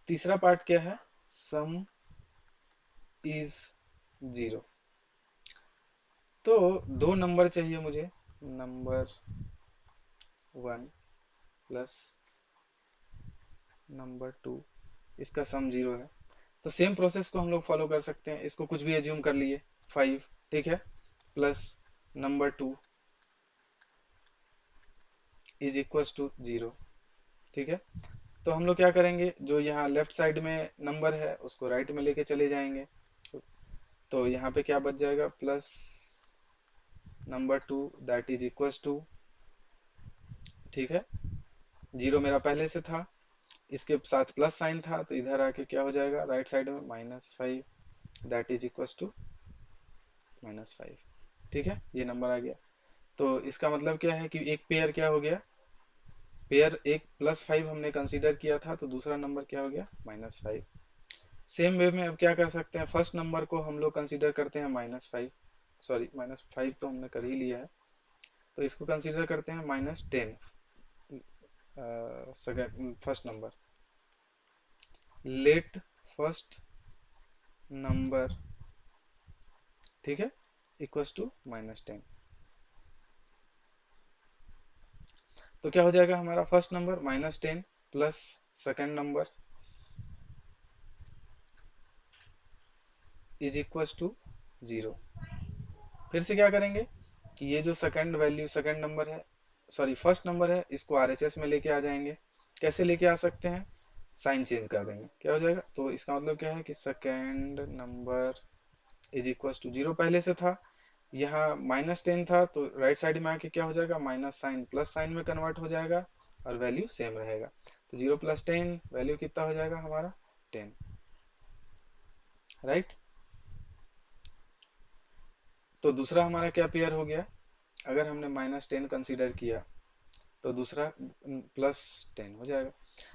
तीसरा पार्ट क्या है, सम इज 0। तो दो नंबर चाहिए मुझे, नंबर 1 प्लस नंबर 2, इसका सम 0 है। तो सेम प्रोसेस को हम लोग फॉलो कर सकते हैं, इसको कुछ भी एज्यूम कर लिए, 5। ठीक है, plus number 2 is equal to 0। ठीक है, तो हम लोग क्या करेंगे, जो यहाँ लेफ्ट साइड में नंबर है उसको राइट में लेके चले जाएंगे। तो यहाँ पे क्या बच जाएगा, plus number 2 that is equal to, ठीक है, 0 मेरा पहले से था, इसके साथ प्लस साइन था, तो इधर आके क्या हो जाएगा, राइट साइड में -5। That is equal to -5। ठीक है, ये नंबर आ गया। तो इसका मतलब क्या है कि एक पेयर क्या हो गया, पेयर एक +5 हमने कंसीडर किया था, तो दूसरा नंबर क्या हो गया, -5। सेम वे में अब क्या कर सकते हैं, फर्स्ट नंबर को हम लोग कंसीडर करते हैं -5, सॉरी -5 तो हमने कर ही लिया है, तो इसको कंसीडर करते हैं -10। Second first number, let first number, ठीक है, इक्वल्स टू -10। तो क्या हो जाएगा हमारा, first number -10 plus second number is equals to 0। फिर से क्या करेंगे कि ये जो सेकंड वैल्यू, सेकंड नंबर है, सॉरी फर्स्ट नंबर है, इसको आरएचएस में लेके आ जाएंगे। कैसे लेके आ सकते हैं, साइन चेंज कर देंगे, क्या हो जाएगा, तो इसका मतलब क्या है कि second number is equal to 0 पहले से था, यहाँ -10 था, तो राइट साइड में आके क्या हो जाएगा, माइनस साइन प्लस साइन में कन्वर्ट हो जाएगा और वैल्यू सेम रहेगा। तो 0 + 10 वैल्यू कितना हो जाएगा हमारा, 10, राइट। तो दूसरा हमारा क्या पेयर हो गया, अगर हमने -10 कंसीडर किया तो दूसरा +10 हो जाएगा।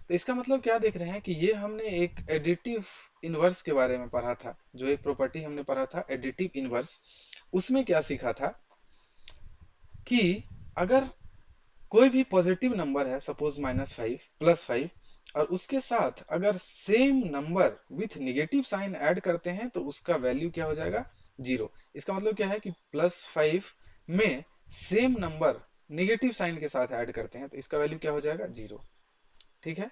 तो इसका मतलब क्या देख रहे हैं कि ये हमने एक एडिटिव इनवर्स के बारे में पढ़ा था, जो एक प्रॉपर्टी हमने पढ़ा था एडिटिव इनवर्स, उसमें क्या सीखा था कि अगर कोई भी पॉजिटिव नंबर है, सपोज -5 +5, और उसके साथ अगर same number with negative sign add करते हैं तो उसका वैल्यू क्या हो जाएगा, 0। इसका मतलब क्या है कि +5 में सेम नंबर निगेटिव साइन के साथ ऐड करते हैं तो इसका वैल्यू क्या हो जाएगा, 0। ठीक है,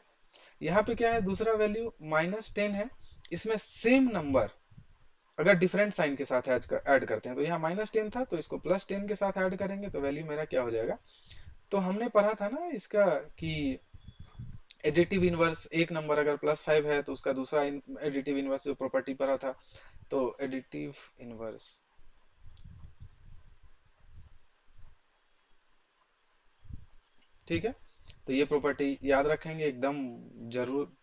यहाँ पे क्या है, दूसरा वैल्यू -10 है, इसमें सेम नंबर अगर डिफरेंट साइन के साथ ऐड करते हैं, तो यहाँ -10 था तो इसको +10 के साथ ऐड करेंगे तो वैल्यू मेरा क्या हो जाएगा। तो हमने पढ़ा था ना इसका कि एडिटिव इनवर्स, एक नंबर अगर +5 है तो उसका दूसरा एडिटिव इनवर्स जो प्रॉपर्टी पढ़ा था, तो एडिटिव इनवर्स, ठीक है। तो ये प्रॉपर्टी याद रखेंगे एकदम, जरूर,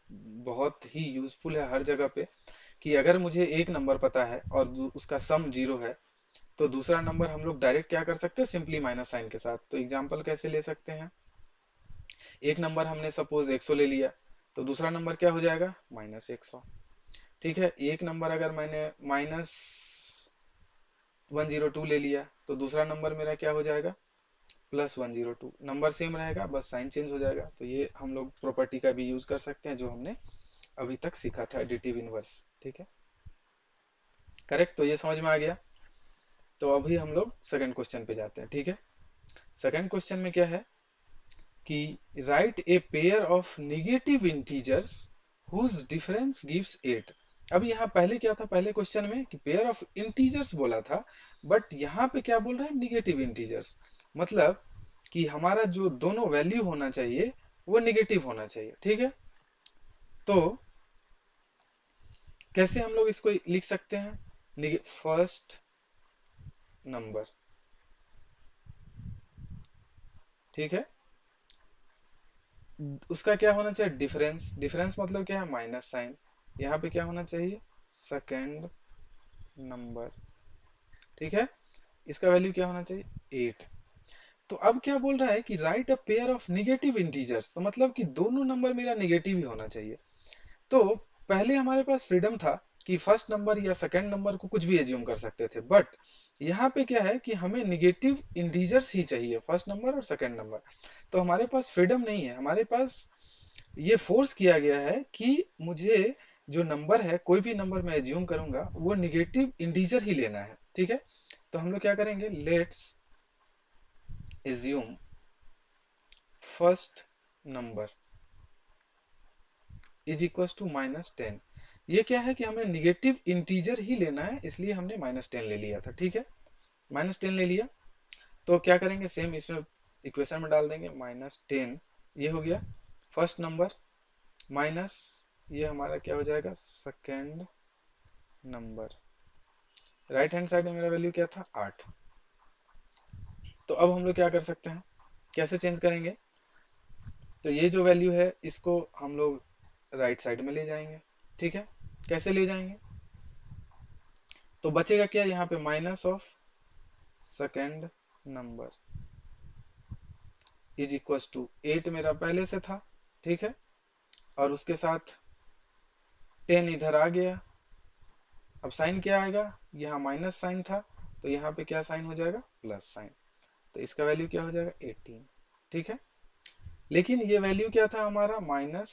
बहुत ही यूजफुल है हर जगह पे, कि अगर मुझे एक नंबर पता है और उसका सम 0 है, तो दूसरा नंबर हम लोग डायरेक्ट क्या कर सकते हैं, सिंपली माइनस साइन के साथ। तो एग्जांपल कैसे ले सकते हैं, एक नंबर हमने सपोज 100 ले लिया, तो दूसरा नंबर क्या हो जाएगा, -100। ठीक है, एक नंबर अगर मैंने -102 ले लिया, तो दूसरा नंबर मेरा क्या हो जाएगा, +102। नंबर सेम रहेगा, बस साइन चेंज हो जाएगा। तो ये हम लोग प्रॉपर्टी का भी यूज कर सकते हैं जो हमने अभी तक सीखा था, एडिटिव इनवर्स। ठीक है, करेक्ट, तो ये समझ में आ गया। तो अभी हम लोग सेकंड क्वेश्चन पे जाते हैं। ठीक है, सेकंड क्वेश्चन में क्या है कि right a pair of negative integers whose difference gives 8। अब यहाँ पहले क्या था, पहले क्वेश्चन में कि पेयर ऑफ इंटीजर्स बोला था, बट यहाँ पे क्या बोल रहा है, निगेटिव इंटीजर्स, मतलब कि हमारा जो दोनों वैल्यू होना चाहिए वो निगेटिव होना चाहिए। ठीक है, तो कैसे हम लोग इसको लिख सकते हैं, फर्स्ट नंबर, ठीक है, उसका क्या होना चाहिए, डिफरेंस, डिफरेंस मतलब क्या है, माइनस साइन, यहाँ पे क्या होना चाहिए, सेकेंड नंबर, ठीक है, इसका वैल्यू क्या होना चाहिए, 8। तो अब क्या बोल रहा है कि right a pair of negative integers, तो मतलब कि दोनों नंबर मेरा निगेटिव ही होना चाहिए। तो पहले हमारे पास फ्रीडम था कि फर्स्ट नंबर या सेकंड नंबर को कुछ भी एज्यूम कर सकते थे, बट यहाँ पे क्या है कि हमें निगेटिव इंटीजर्स ही चाहिए, फर्स्ट नंबर और सेकंड नंबर। तो हमारे पास फ्रीडम नहीं है, हमारे पास ये फोर्स किया गया है कि मुझे जो नंबर है, कोई भी नंबर मैं एज्यूम करूंगा वो निगेटिव इंटीजर ही लेना है। ठीक है, तो हम लोग क्या करेंगे, let's assume first number is equal to -10। ये क्या है कि हमें निगेटिव इंटीजर ही लेना है, इसलिए हमने -10 ले लिया था। ठीक है, -10 ले लिया, तो क्या करेंगे, सेम इसमें इक्वेशन में डाल देंगे, -10 ये हो गया फर्स्ट नंबर, माइनस ये हमारा क्या हो जाएगा, second number, right hand side में मेरा वैल्यू क्या था, 8। तो अब हम लोग क्या कर सकते हैं, कैसे चेंज करेंगे, तो ये जो वैल्यू है इसको हम लोग राइट साइड में ले जाएंगे। ठीक है, कैसे ले जाएंगे, तो बचेगा क्या यहाँ पे, minus of second number is equal to 8 मेरा पहले से था, ठीक है, और उसके साथ 10 इधर आ गया। अब साइन क्या आएगा, यहाँ माइनस साइन था तो यहाँ पे क्या साइन हो जाएगा, प्लस साइन। तो इसका वैल्यू क्या हो जाएगा, 18, ठीक है। लेकिन ये वैल्यू क्या था हमारा, माइनस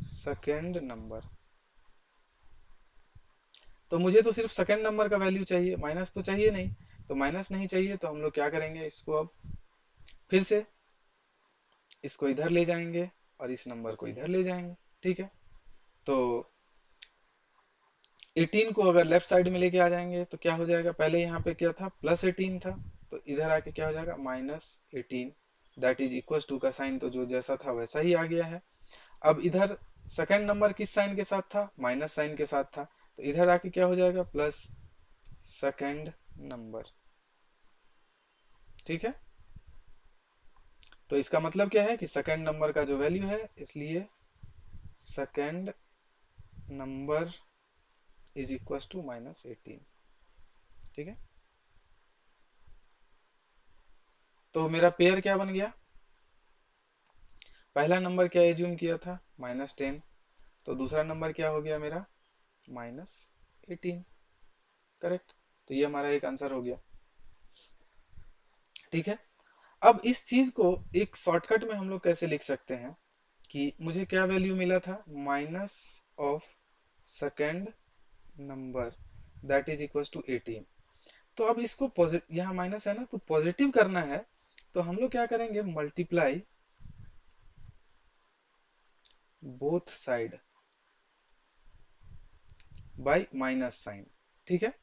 सेकेंड नंबर। तो मुझे तो सिर्फ सेकेंड नंबर का वैल्यू चाहिए, माइनस तो चाहिए नहीं। तो माइनस नहीं चाहिए तो हम लोग क्या करेंगे, इसको अब फिर से इसको इधर ले जाएंगे और इस नंबर को इधर ले जाएंगे, ठीक है। तो 18 को अगर लेफ्ट साइड में लेके आ जाएंगे तो क्या हो जाएगा, पहले यहाँ पे क्या था, प्लस 18 था, तो इधर आके क्या हो जाएगा, minus 18। That is equal to का साइन तो जो जैसा था वैसा ही आ गया है। अब इधर सेकंड नंबर किस साइन के साथ था, माइनस साइन के साथ था, तो इधर आके क्या हो जाएगा, प्लस सेकंड नंबर, ठीक है। तो इसका मतलब क्या है कि सेकंड नंबर का जो वैल्यू है, इसलिए second number is equal to minus 18, ठीक है। तो मेरा पेयर क्या बन गया, पहला नंबर क्या एज्यूम किया था, -10, तो दूसरा नंबर क्या हो गया मेरा, -18, करेक्ट। तो ये हमारा एक आंसर हो गया, ठीक है। अब इस चीज को एक शॉर्टकट में हम लोग कैसे लिख सकते हैं कि मुझे क्या वैल्यू मिला था, minus of second number that is equal to 18। तो अब इसको पॉजिटिव, यहाँ माइनस है ना तो पॉजिटिव करना है, तो हम लोग क्या करेंगे, multiply both side by minus sign, ठीक है।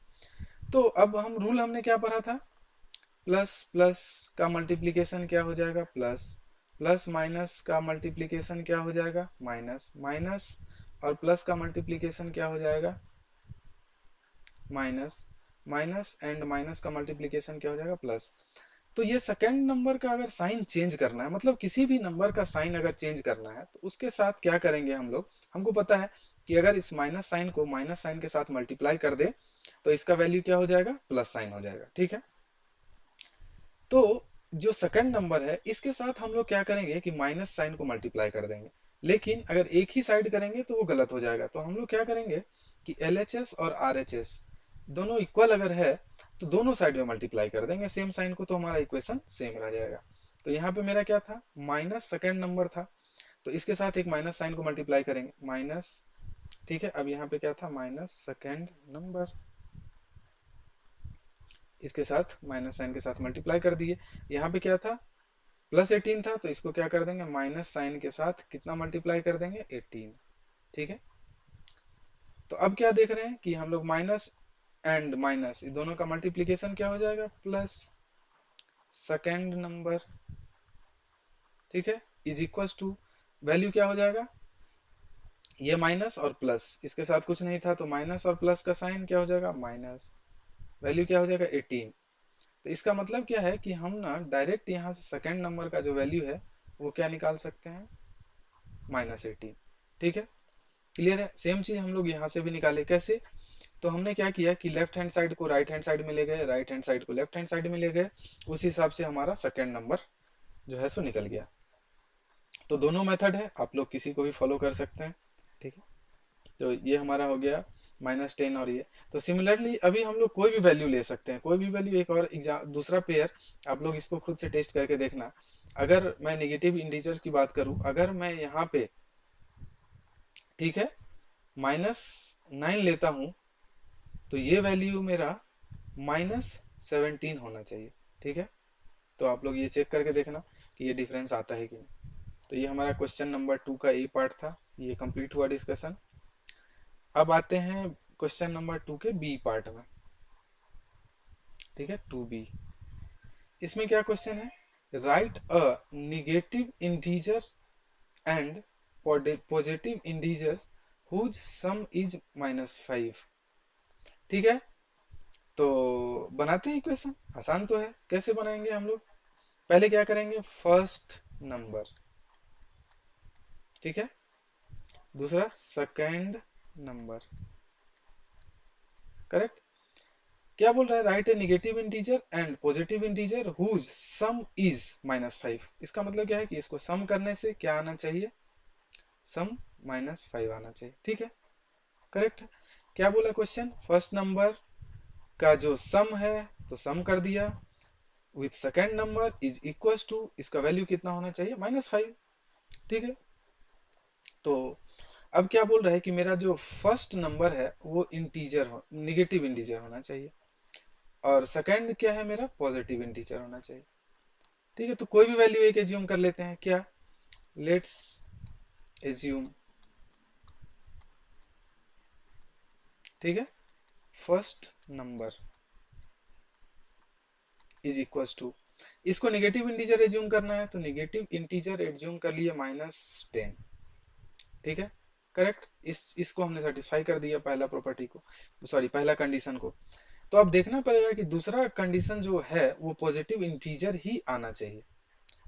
तो अब हम रूल हमने क्या पढ़ा था, प्लस प्लस का मल्टीप्लिकेशन क्या हो जाएगा, प्लस, प्लस माइनस का मल्टीप्लिकेशन क्या हो जाएगा, माइनस, माइनस और प्लस का मल्टीप्लिकेशन क्या हो जाएगा, माइनस, माइनस एंड माइनस का मल्टीप्लिकेशन क्या हो जाएगा, प्लस। तो ये सेकंड नंबर का अगर साइन चेंज करना है, मतलब किसी भी नंबर का साइन अगर चेंज करना है तो उसके साथ क्या करेंगे हम लोग, हमको पता है कि अगर इस माइनस साइन को माइनस साइन के साथ मल्टीप्लाई कर दे तो इसका वैल्यू क्या हो जाएगा, प्लस साइन हो जाएगा, ठीक है। तो जो सेकंड नंबर है इसके साथ हम लोग क्या करेंगे कि माइनस साइन को मल्टीप्लाई कर देंगे। लेकिन अगर एक ही साइड करेंगे तो वो गलत हो जाएगा, तो हम लोग क्या करेंगे कि LHS और RHS दोनों इक्वल अगर है तो दोनों साइड में मल्टीप्लाई कर देंगे सेम साइन को, तो हमारा इक्वेशन सेम रह जाएगा। तो यहाँ पे मेरा क्या था, माइनस सेकेंड नंबर था, तो इसके साथ एक माइनस साइन को मल्टीप्लाई करेंगे, माइनस, ठीक है। अब यहाँ पे क्या था, माइनस सेकेंड नंबर, इसके साथ माइनस साइन के साथ मल्टीप्लाई कर दिए। यहाँ पे क्या था, प्लस 18 था, तो इसको क्या कर देंगे, माइनस साइन के साथ कितना मल्टीप्लाई कर देंगे, 18, ठीक है। तो अब क्या देख रहे हैं कि हम लोग माइनस एंड माइनस दोनों का मल्टीप्लीकेशन क्या हो जाएगा, प्लस सेकेंड नंबर, ठीक है, इज इक्वल टू वैल्यू क्या हो जाएगा, ये माइनस और प्लस, इसके साथ कुछ नहीं था तो माइनस और प्लस का साइन क्या हो जाएगा, माइनस, वैल्यू क्या हो जाएगा, 18। तो इसका मतलब क्या है कि हम ना डायरेक्ट यहाँ से सेकेंड नंबर का जो वैल्यू है वो क्या निकाल सकते हैं, -18, ठीक है। क्लियर है, सेम चीज हम लोग यहाँ से भी निकाले, कैसे, तो हमने क्या किया कि लेफ्ट हैंड साइड को राइट हैंड साइड में ले गए, राइट हैंड साइड को लेफ्ट हैंड साइड में ले गए, उस हिसाब से हमारा सेकेंड नंबर जो है सो निकल गया। तो दोनों मेथड है, आप लोग किसी को भी फॉलो कर सकते हैं, ठीक है। तो ये हमारा हो गया -10 और ये। तो सिमिलरली अभी हम लोग कोई भी वैल्यू ले सकते हैं, कोई भी वैल्यू, एक और एग्जाम दूसरा पेयर, आप लोग इसको खुद से टेस्ट करके देखना। अगर मैं नेगेटिव इंटीजर्स की बात करूं, अगर मैं यहाँ पे, ठीक है, -9 लेता हूं तो ये वैल्यू मेरा -17 होना चाहिए, ठीक है। तो आप लोग ये चेक करके देखना कि ये डिफरेंस आता है कि नहीं। तो ये हमारा क्वेश्चन नंबर 2 का ए पार्ट था, ये कंप्लीट हुआ डिस्कशन। अब आते हैं क्वेश्चन नंबर 2 के बी पार्ट में, ठीक है, 2B। इसमें क्या क्वेश्चन है, right a negative integer and positive integer whose sum is -5, ठीक है। तो बनाते हैं इक्वेशन, आसान तो है, कैसे बनाएंगे हम लोग, पहले क्या करेंगे, फर्स्ट नंबर, ठीक है, दूसरा सेकंड नंबर, करेक्ट। क्या बोल रहा है, right a negative integer and positive integer whose sum is -5। इसका मतलब क्या है कि इसको सम करने से क्या आना चाहिए, सम -5 आना चाहिए, ठीक है, करेक्ट है। क्या बोला क्वेश्चन, फर्स्ट नंबर का जो सम है तो सम कर दिया, with second number is equal to, इसका वैल्यू कितना होना चाहिए, -5, ठीक है। तो अब क्या बोल रहा है कि मेरा जो फर्स्ट नंबर है वो इंटीजर हो, निगेटिव इंटीजर होना चाहिए, और सेकंड क्या है मेरा, पॉजिटिव इंटीजर होना चाहिए, ठीक है। तो कोई भी वैल्यू एक एज्यूम कर लेते हैं, क्या, लेट्स एज्यूम, ठीक है, first number is equal to, इसको निगेटिव इंटीजर एज्यूम करना है तो निगेटिव इंटीजर एज्यूम कर लिए -10, ठीक है, करेक्ट। इसको हमने सेटिस्फाई कर दिया पहला प्रॉपर्टी को, सॉरी पहला कंडीशन को। तो अब देखना पड़ेगा कि दूसरा कंडीशन जो है वो पॉजिटिव इंटीजर ही आना चाहिए,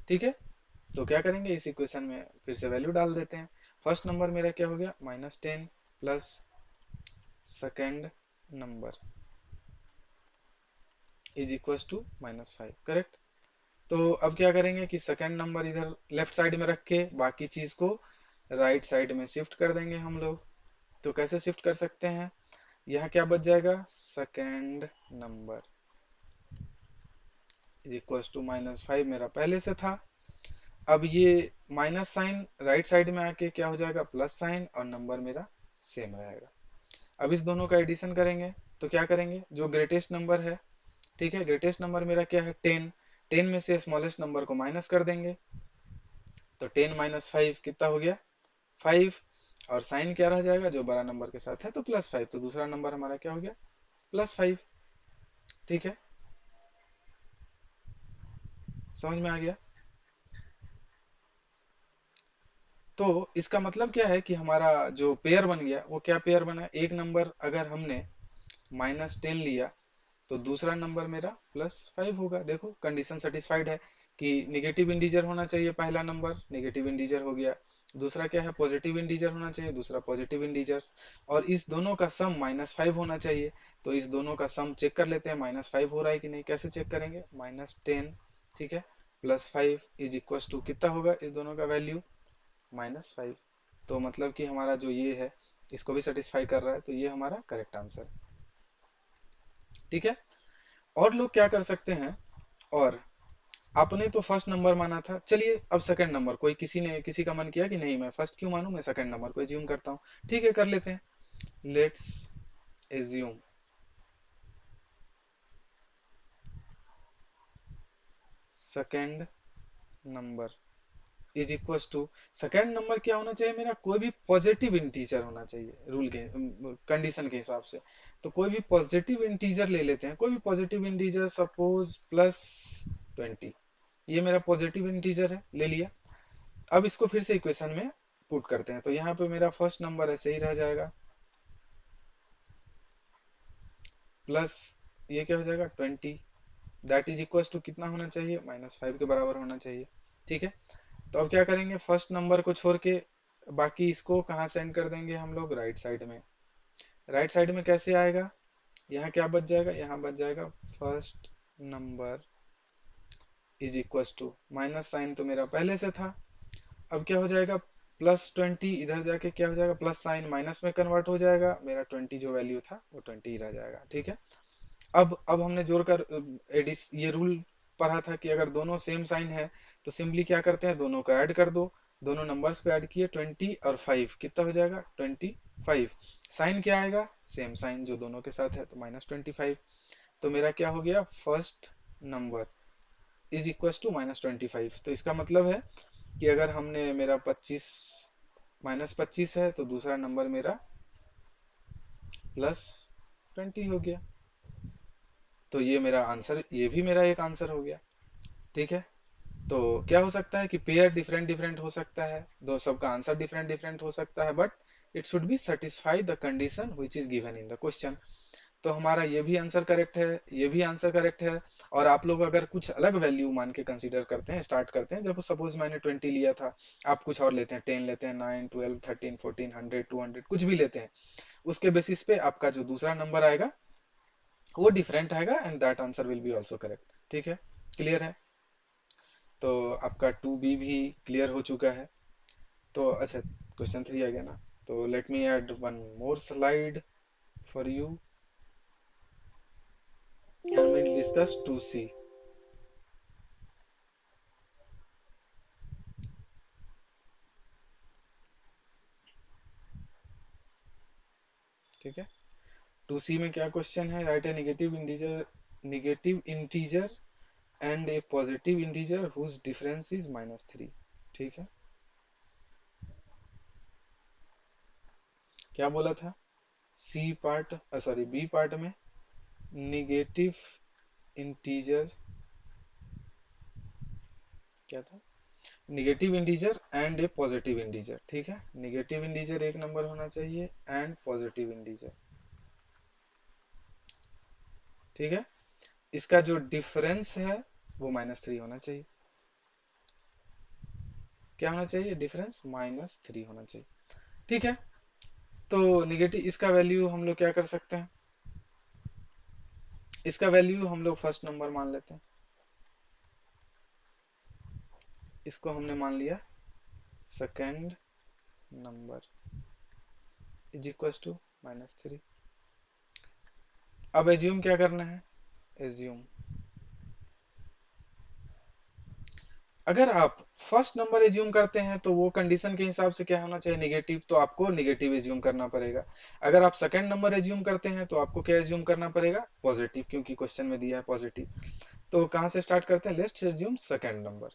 ठीक है। तो क्या करेंगे, इस इक्वेशन में फिर से वैल्यू डाल देते हैं। फर्स्ट नंबर मेरा क्या हो गया, -10 plus second number is equal to -5, correct. तो अब क्या करेंगे कि सेकेंड नंबर इधर लेफ्ट साइड में रख के बाकी चीज को राइट साइड में शिफ्ट कर देंगे हम लोग। तो कैसे शिफ्ट कर सकते हैं, यहाँ क्या बच जाएगा, second number is equal to -5 मेरा पहले से था। अब ये माइनस साइन राइट साइड में आके क्या हो जाएगा, प्लस साइन, और नंबर मेरा सेम रहेगा। अब इस दोनों का एडिशन करेंगे, तो क्या करेंगे, जो ग्रेटेस्ट नंबर है, ठीक है, ग्रेटेस्ट नंबर मेरा क्या है, 10, 10 में से स्मॉलेस्ट नंबर को माइनस कर देंगे, तो 10 -5 कितना हो गया, 5, और साइन क्या रह जाएगा, जो बड़ा नंबर के साथ है तो +5, तो दूसरा नंबर हमारा क्या हो गया, +5, ठीक है, समझ में आ गया। तो इसका मतलब क्या है कि हमारा जो पेयर बन गया वो क्या पेयर बना, एक नंबर अगर हमने -10 लिया तो दूसरा नंबर मेरा +5 होगा। देखो कंडीशन सेटिस्फाइड है कि निगेटिव इंटीजर होना चाहिए पहला नंबर, निगेटिव इंटीजर हो गया, दूसरा क्या है, पॉजिटिव इंटीजर होना चाहिए, दूसरा पॉजिटिव इंटीजर्स, और इस दोनों का सम -5 होना चाहिए। तो इस दोनों का सम चेक कर लेते हैं, -5 हो रहा है कि नहीं, कैसे चेक करेंगे, -10, ठीक है, +5 इज इक्वल टू कितना होगा, इस दोनों का वैल्यू -5। तो मतलब कि हमारा जो ये है इसको भी सेटिस्फाई कर रहा है, तो ये हमारा करेक्ट आंसर है, ठीक है। और लोग क्या कर सकते हैं, और आपने तो फर्स्ट नंबर माना था, चलिए अब सेकंड नंबर, कोई किसी ने किसी का मन किया कि नहीं मैं फर्स्ट क्यों मानूं, मैं सेकंड नंबर को एज्यूम करता हूँ, ठीक है, कर लेते हैं, let's assume second number is equal to, second number क्या होना चाहिए मेरा, कोई भी पॉजिटिव इंटीजर होना चाहिए, रूल के कंडीशन के हिसाब से। तो कोई भी पॉजिटिव इंटीजर ले लेते हैं, कोई भी पॉजिटिव इंटीजर, सपोज +20, ये मेरा पॉजिटिव इंटीजर है, ले लिया। अब इसको फिर से इक्वेशन में पुट करते हैं, तो यहाँ पे मेरा फर्स्ट नंबर ऐसे ही रह जाएगा, प्लस ये क्या हो जाएगा, 20, दैट इज इक्वल टू कितना होना चाहिए, -5 के बराबर होना चाहिए, ठीक है। तो अब क्या करेंगे, फर्स्ट नंबर को छोड़ के बाकी इसको कहाँ सेंड कर देंगे हम लोग, राइट साइड में। राइट साइड में कैसे आएगा, यहाँ क्या बच जाएगा, यहाँ बच जाएगा first number is equal to, minus sign तो मेरा पहले से था, अब क्या हो जाएगा, +20, इधर जाके क्या हो जाएगा, प्लस साइन माइनस में कन्वर्ट हो जाएगा, मेरा 20 जो वैल्यू था वो 20 ही रह जाएगा, ठीक है। अब हमने जोड़कर एडिस ये रूल पढ़ा था कि अगर दोनों सेम साइन है तो सिंपली क्या करते हैं, दोनों को ऐड कर दो, दोनों नंबर्स को ऐड किए, 20 और 5 कितना हो जाएगा, 25, साइन क्या आएगा, सेम साइन जो दोनों के साथ है, तो -25। तो मेरा क्या हो गया, first number is equal to -25। तो इसका मतलब है कि अगर हमने मेरा 25 है तो दूसरा नंबर मेरा +20 हो गया। तो ये मेरा आंसर, ये भी मेरा एक आंसर हो गया, ठीक है। तो क्या हो सकता है कि पेयर डिफरेंट डिफरेंट हो सकता है, दो सबका आंसर डिफरेंट डिफरेंट हो सकता है, but it should be satisfy the condition which is given in the question. तो हमारा ये भी आंसर करेक्ट है, ये भी आंसर करेक्ट है। और आप लोग अगर कुछ अलग वैल्यू मान के कंसीडर करते हैं, स्टार्ट करते हैं, जब सपोज मैंने 20 लिया था, आप कुछ और लेते हैं, 10 लेते हैं, 9, 12, 13, 14, 100, 200, कुछ भी लेते हैं, उसके बेसिस पे आपका जो दूसरा नंबर आएगा वो डिफरेंट आएगा and that answer will be also correct. ठीक है, क्लियर है? तो आपका 2B भी क्लियर हो चुका है। तो अच्छा, क्वेश्चन 3 आ गया ना, तो late me add one more slide for you and we'll discuss 2C। ठीक है, 2C में क्या क्वेश्चन है? Right a negative integer and a positive integer whose difference is -3। ठीक है, क्या बोला था? C part, sorry B part में निगेटिव इंटीजर, क्या था? Negative integer and a positive integer. ठीक है, निगेटिव इंटीजर एक नंबर होना चाहिए एंड पॉजिटिव इंटीजर। ठीक है, इसका जो डिफरेंस है वो -3 होना चाहिए। क्या होना चाहिए? डिफरेंस -3 होना चाहिए। ठीक है, तो निगेटिव इसका वैल्यू हम लोग क्या कर सकते हैं? इसका वैल्यू हम लोग फर्स्ट नंबर मान लेते हैं। इसको हमने मान लिया second number is equal to -3। अब एज्यूम क्या करना है? एज्यूम, अगर आप फर्स्ट नंबर एज्यूम करते हैं तो वो कंडीशन के हिसाब से क्या होना चाहिए? नेगेटिव, तो आपको नेगेटिव एज्यूम करना पड़ेगा। अगर आप सेकंड नंबर एज्यूम करते हैं तो आपको क्या एज्यूम करना पड़ेगा? पॉजिटिव, क्योंकि क्वेश्चन में दिया है पॉजिटिव। तो कहां से स्टार्ट करते हैं? Let's assume second number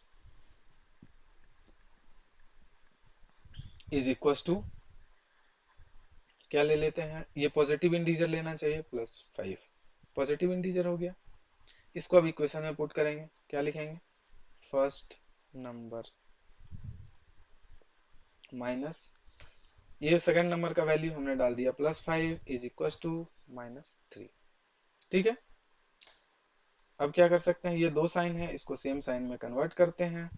is equal to, क्या ले लेते हैं? ये पॉजिटिव इंटीजर लेना चाहिए +5। पॉजिटिव इंटीजर हो गया, इसको अब इक्वेशन में पुट करेंगे। क्या लिखेंगे? फर्स्ट नंबर माइनस, ये सेकंड नंबर का वैल्यू हमने डाल दिया +5 इज इक्वल टू -3। ठीक है, अब क्या कर सकते हैं? ये दो साइन है, इसको सेम साइन में कन्वर्ट करते हैं।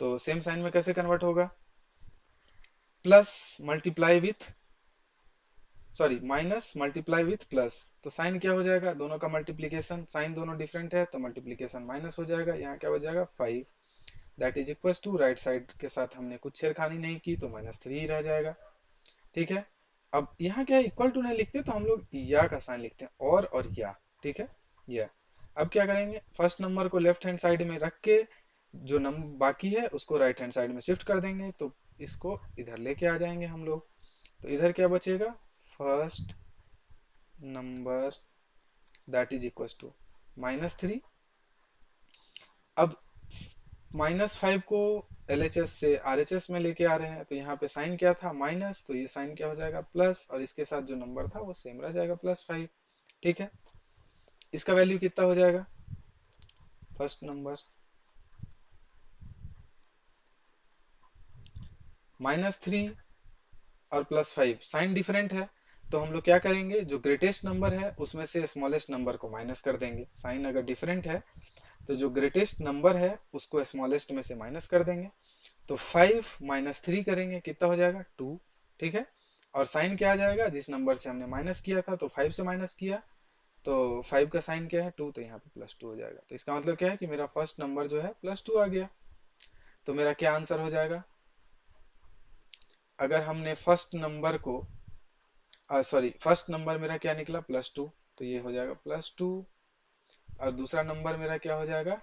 तो सेम साइन में कैसे कन्वर्ट होगा? Plus multiply with, sorry minus multiply with plus. तो साइन क्या हो जाएगा? दोनों का मल्टीप्लीकेशन, साइन दोनों डिफरेंट है तो मल्टीप्लीकेशन माइनस हो जाएगा। यहाँ क्या हो जाएगा? 5 that is equal to, right side के साथ हमने कुछ छेड़खानी नहीं की तो -3 ही रह जाएगा। ठीक है, अब यहाँ क्या इक्वल टू नहीं लिखते तो हम लोग या का साइन लिखते हैं, और या। ठीक है, या। अब क्या करेंगे? फर्स्ट नंबर को लेफ्ट हैंड साइड में रख के जो नंबर बाकी है उसको राइट हैंड साइड में शिफ्ट कर देंगे, तो इसको इधर लेके आ जाएंगे हम लोग। तो इधर क्या बचेगा? First number that is equal to -3। अब -5 को LHS से RHS में लेके आ रहे हैं, तो यहाँ पे साइन क्या था? माइनस, तो ये साइन क्या हो जाएगा? प्लस, और इसके साथ जो नंबर था वो सेम रह जाएगा +5। ठीक है, इसका वैल्यू कितना हो जाएगा? फर्स्ट नंबर -3 और +5, साइन डिफरेंट है, तो हम लोग क्या करेंगे? जो ग्रेटेस्ट नंबर है उसमें से स्मॉलेस्ट नंबर को माइनस कर देंगे। साइन अगर डिफरेंट है तो जो ग्रेटेस्ट नंबर है उसको स्मॉलेस्ट में से माइनस कर देंगे। तो 5 -3 करेंगे, कितना हो जाएगा? 2। ठीक है, और साइन क्या आ जाएगा? जिस नंबर से हमने माइनस किया था तो 5 से माइनस किया, तो 5 का साइन क्या है? 2, तो यहाँ पे +2 हो जाएगा। तो इसका मतलब क्या है कि मेरा फर्स्ट नंबर जो है +2 आ गया। तो मेरा क्या आंसर हो जाएगा? अगर हमने फर्स्ट नंबर को, सॉरी फर्स्ट नंबर मेरा क्या निकला? +2, तो ये हो जाएगा +2। और दूसरा नंबर मेरा क्या हो जाएगा?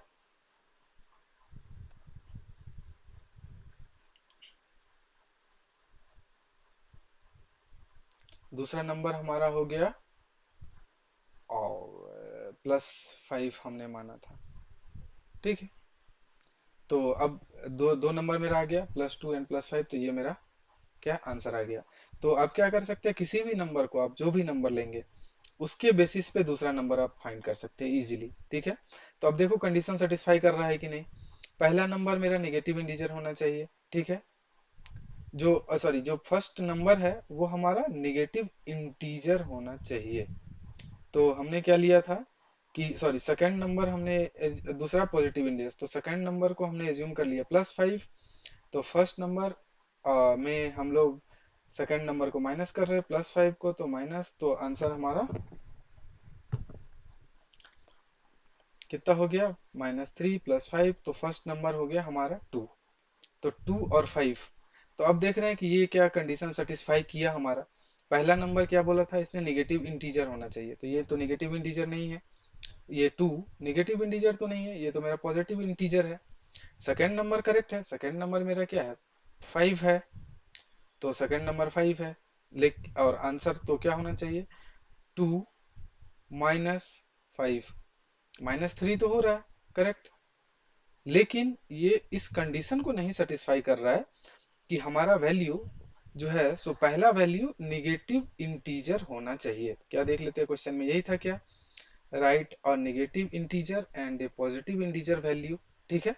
दूसरा नंबर हमारा हो गया, और +5 हमने माना था। ठीक है, तो अब दो दो नंबर मेरा आ गया, +2 एंड +5, तो ये मेरा क्या आंसर आ गया। तो आप क्या कर सकते हैं? किसी भी नंबर को, आप जो भी नंबर लेंगे उसके बेसिस पे दूसरा नंबर आप फाइंड कर सकते हैं इजीली। ठीक है, तो अब देखो कंडीशन सेटिस्फाई कर रहा है कि नहीं। पहला नंबर मेरा नेगेटिव इंटीजर होना चाहिए। ठीक है, जो सॉरी जो फर्स्ट नंबर है वो हमारा नेगेटिव इंटीजर होना चाहिए। तो हमने क्या लिया था कि, सॉरी सेकंड नंबर हमने दूसरा पॉजिटिव इंटीजर, तो सेकंड नंबर को हमने एज्यूम कर लिया +5। तो फर्स्ट नंबर में हम लोग सेकंड नंबर को माइनस कर रहे हैं, +5 को, तो माइनस, तो आंसर हमारा कितना हो गया, -3 + 5, तो फर्स्ट नंबर हो गया हमारा 2। तो 2 और 5, तो अब देख रहे हैं कि ये क्या कंडीशन सेटिस्फाई किया हमारा। पहला नंबर क्या बोला था इसने, निगेटिव इंटीजर होना चाहिए, तो ये तो निगेटिव इंटीजर नहीं है। ये 2 निगेटिव इंटीजर तो नहीं है, ये तो मेरा पॉजिटिव इंटीजर है। सेकंड नंबर करेक्ट है, सेकंड नंबर मेरा क्या है, 5 है, तो सेकंड नंबर 5 है। लेकिन और आंसर तो क्या होना चाहिए, 2 - 5, -3 तो हो रहा है, करेक्ट। लेकिन ये इस कंडीशन को नहीं सेटिस्फाई कर रहा है कि हमारा वैल्यू जो है सो पहला वैल्यू निगेटिव इंटीजर होना चाहिए। क्या देख लेते हैं क्वेश्चन में, यही था क्या, राइट और negative integer and a positive integer value. ठीक है,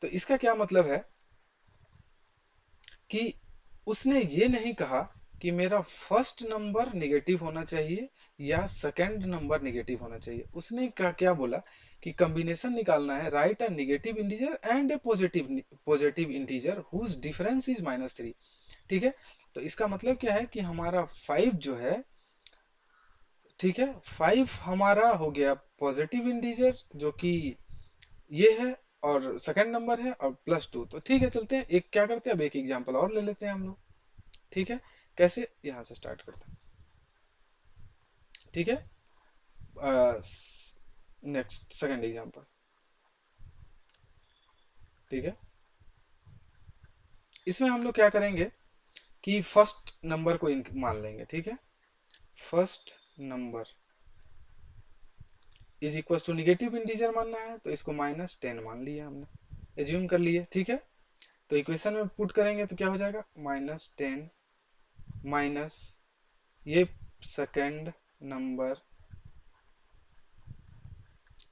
तो इसका क्या मतलब है कि उसने ये नहीं कहा कि मेरा फर्स्ट नंबर निगेटिव होना चाहिए या सेकंड नंबर निगेटिव होना चाहिए। उसने क्या बोला कि कॉम्बिनेशन निकालना है, right a negative integer and a positive integer whose difference is -3। ठीक है, तो इसका मतलब क्या है कि हमारा 5 जो है, ठीक है, 5 हमारा हो गया पॉजिटिव इंटीजर जो कि ये है, और सेकंड नंबर है, और +2। तो ठीक है, चलते हैं एक क्या करते हैं, अब एक एग्जांपल और ले लेते हैं हम लोग। ठीक है, कैसे, यहां से स्टार्ट करते हैं। ठीक है, नेक्स्ट सेकंड एग्जांपल। ठीक है, इसमें हम लोग क्या करेंगे कि फर्स्ट नंबर को मान लेंगे। ठीक है, first number is equal to negative integer मानना है, तो इसको -10 मान लिया हमने, एज्यूम कर लिए। ठीक है, तो इक्वेशन में पुट करेंगे तो क्या हो जाएगा, -10 माइनस ये second number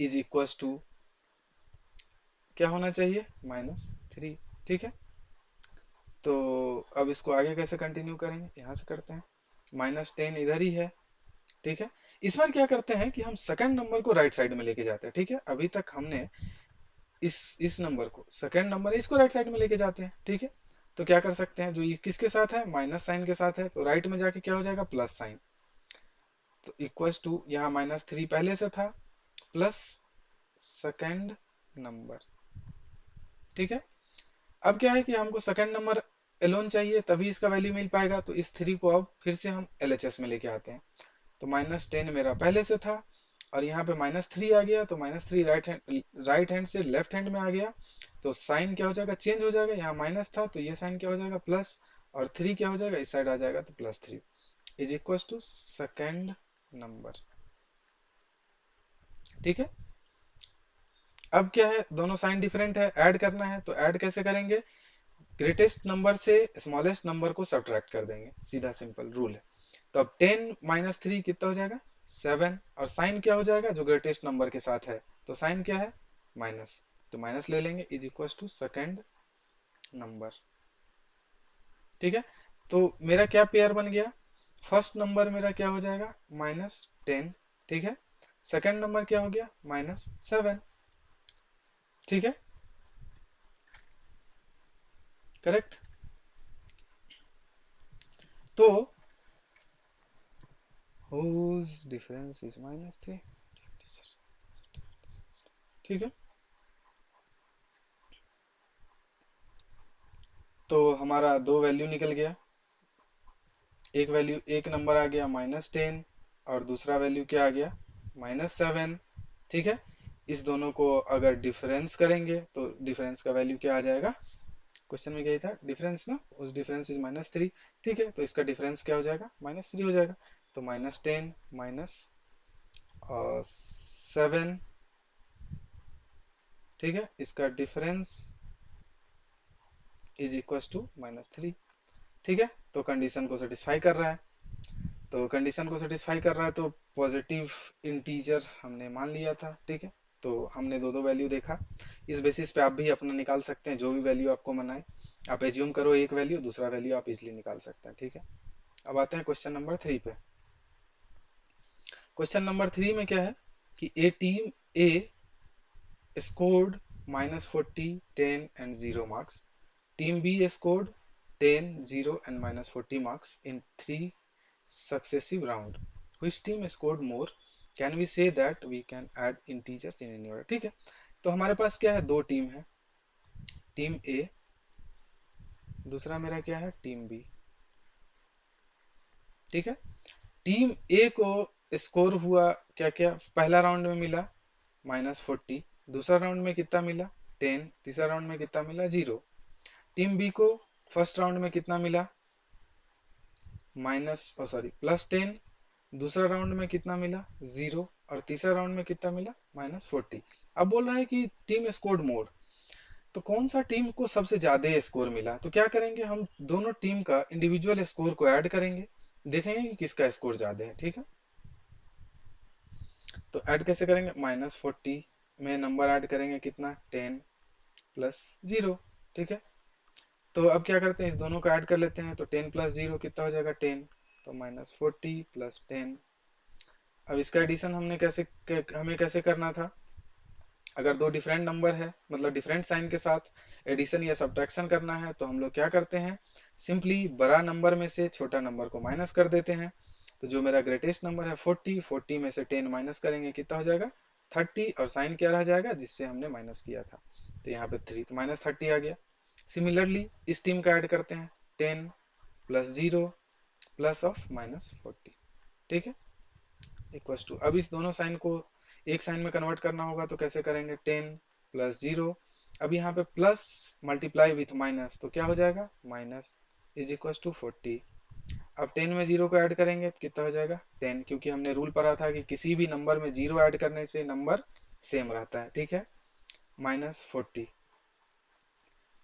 is equal to क्या होना चाहिए, -3। ठीक है, तो अब इसको आगे कैसे कंटिन्यू करेंगे, यहां से करते हैं, -10 इधर ही है। ठीक है, इस बार क्या करते हैं कि हम सेकंड नंबर को राइट साइड में लेके जाते हैं। ठीक है, अभी तक हमने इस नंबर को, सेकंड नंबर है, इसको राइट साइड में लेके जाते हैं। ठीक है, तो क्या कर सकते हैं, जो ये किसके साथ है, माइनस साइन के साथ है, तो राइट में जाके क्या हो जाएगा, प्लस साइन। तो इक्वल्स टू यहाँ -3 पहले से था, प्लस सेकंड नंबर। ठीक है, अब क्या है कि हमको सेकंड नंबर एलोन चाहिए, तभी इसका वैल्यू मिल पाएगा, तो इस 3 को अब फिर से हम एलएचएस में लेके आते हैं। तो -10 मेरा पहले से था, और यहाँ पे -3 आ गया, तो -3 राइट हैंड से लेफ्ट हैंड में आ गया, तो साइन क्या हो जाएगा, चेंज हो जाएगा। यहाँ माइनस था तो ये साइन क्या हो जाएगा, प्लस, और 3 क्या हो जाएगा, इस साइड आ जाएगा, तो +3 is equal to second number. ठीक है, अब क्या है, दोनों साइन डिफरेंट है, ऐड करना है, तो ऐड कैसे करेंगे, ग्रेटेस्ट नंबर से स्मॉलेस्ट नंबर को सब्ट्रैक्ट कर देंगे, सीधा सिंपल रूल है। तो अब 10 - 3 कितना हो जाएगा, 7, और साइन क्या हो जाएगा, जो ग्रेटेस्ट नंबर के साथ है, तो साइन क्या है, माइनस, तो माइनस ले लेंगे, is equal to second number. ठीक है, तो मेरा क्या पेयर बन गया, फर्स्ट नंबर मेरा क्या हो जाएगा, -10। ठीक है, सेकेंड नंबर क्या हो गया, -7। ठीक है, करेक्ट। तो whose difference is -3। ठीक है, तो हमारा दो वैल्यू निकल गया, एक वैल्यू, एक नंबर आ गया -10, और दूसरा वैल्यू क्या आ गया, -7। ठीक है, इस दोनों को अगर डिफरेंस करेंगे तो डिफरेंस का वैल्यू क्या आ जाएगा, क्वेश्चन में क्या था, डिफरेंस ना, उस डिफरेंस इज -3। ठीक है, तो इसका डिफरेंस क्या हो जाएगा, -3 हो जाएगा, तो -10 -7। ठीक है, इसका डिफरेंस इज इक्वल टू -3। ठीक है, तो कंडीशन को सेटिस्फाई कर रहा है, तो कंडीशन को सेटिस्फाई कर रहा है, तो पॉजिटिव इंटीजर हमने मान लिया था। ठीक है, तो हमने दो दो वैल्यू देखा, इस बेसिस पे आप भी अपना निकाल सकते हैं, जो भी वैल्यू आपको मनाए। आप एज्यूम करो एक वैल्यू, दूसरा वैल्यू आप इजिली निकाल सकते हैं। ठीक है, अब आते हैं क्वेश्चन नंबर 3 पे। क्वेश्चन नंबर 3 में क्या है कि ए team A scored -40, 10 and 0 marks. Team B scored 10, 0 and -40 marks in 3 successive rounds. Which team scored more can we say that we can add integers in any order. ठीक है, तो हमारे पास क्या है, दो टीम है, टीम ए, दूसरा मेरा क्या है, टीम बी। ठीक है, टीम ए को स्कोर हुआ क्या क्या, पहला राउंड में मिला -40, दूसरा राउंड में कितना मिला 10, तीसरा राउंड में कितना मिला 0। टीम बी को फर्स्ट राउंड में कितना मिला +10, दूसरा राउंड में कितना मिला 0, और तीसरा राउंड में कितना मिला -40। अब बोल रहा है कि टीम स्कोर्ड मोर, तो कौन सा टीम को सबसे ज्यादा स्कोर मिला, तो क्या करेंगे, हम दोनों टीम का इंडिविजुअल स्कोर को ऐड करेंगे, देखेंगे कि किसका स्कोर ज्यादा है। ठीक है, तो ऐड कैसे करेंगे, -40 में नंबर ऐड करेंगे कितना 10 + 0। ठीक है, तो अब क्या करते हैं, इस दोनों को ऐड कर लेते हैं, तो 10 + 0 कितना हो जाएगा 10, तो -40 + 10। अब इसका एडिशन हमें कैसे करना था, अगर दो डिफरेंट नंबर है, मतलब डिफरेंट साइन के साथ एडिशन या सब्ट्रैक्शन करना है, तो हम लोग क्या करते हैं, सिंपली बड़ा नंबर में से छोटा नंबर को माइनस कर देते हैं। तो जो मेरा ग्रेटेस्ट नंबर है 40 में से 10 माइनस करेंगे कितना हो जाएगा 30, और साइन क्या रह जाएगा जिससे हमने माइनस किया था, तो यहाँ पे 3, तो -30 आ गया। सिमिलरली इस टीम का ऐड करते हैं 10 + 0 +(-40). ठीक है, इक्वल्स टू, अब इस दोनों साइन को एक साइन में कन्वर्ट करना होगा, तो कैसे करेंगे, 10 + 0, अब यहाँ पे प्लस मल्टीप्लाई विथ माइनस, तो क्या हो जाएगा माइनस = 40। अब 10 में 0 को ऐड करेंगे तो कितना हो जाएगा 10, क्योंकि हमने रूल पढ़ा था कि किसी भी नंबर में 0 ऐड करने से नंबर सेम रहता है। ठीक है, -40।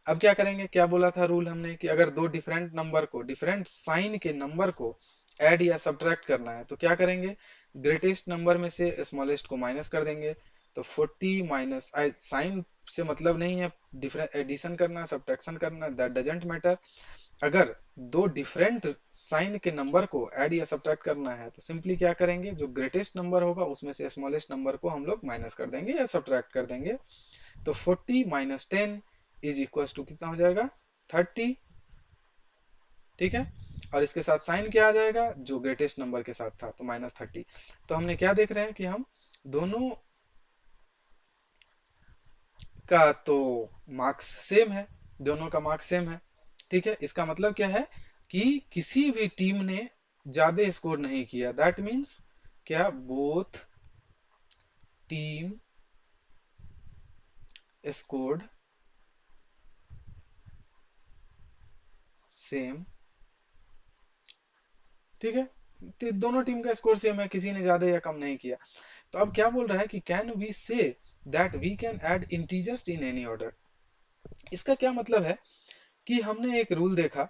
अब क्या करेंगे, क्या बोला था रूल हमने कि अगर दो डिफरेंट नंबर को, डिफरेंट साइन के नंबर को ऐड या सब्ट्रैक्ट करना है, तो क्या करेंगे, ग्रेटेस्ट नंबर में से स्मॉलेस्ट को माइनस कर देंगे। तो 40 माइनस, साइन से मतलब नहीं है, डिफरेंट एडिशन करना सब्ट्रैक्शन करना, दैट डजंट मैटर। अगर दो डिफरेंट साइन के नंबर को ऐड या सब्ट्रैक्ट करना है, तो सिंपली क्या करेंगे, जो ग्रेटेस्ट नंबर होगा उसमें से स्मॉलेस्ट नंबर को हम लोग माइनस कर देंगे या सब्ट्रैक्ट कर देंगे। तो 40 - 10 = कितना हो जाएगा 30। ठीक है, और इसके साथ साइन क्या आ जाएगा, जो ग्रेटेस्ट नंबर के साथ था, तो -30। तो हमने क्या देख रहे हैं कि हम दोनों का तो मार्क्स सेम है, दोनों का मार्क्स सेम है। ठीक है, इसका मतलब क्या है कि किसी भी टीम ने ज्यादा स्कोर नहीं किया, दैट मीन्स क्या, बोथ टीम स्कोर्ड सेम। ठीक है, तो दोनों टीम का स्कोर सेम है, किसी ने ज्यादा या कम नहीं किया। तो अब क्या बोल रहा है कि can we say that we can add integers in any order. इसका क्या मतलब है कि हमने एक रूल देखा,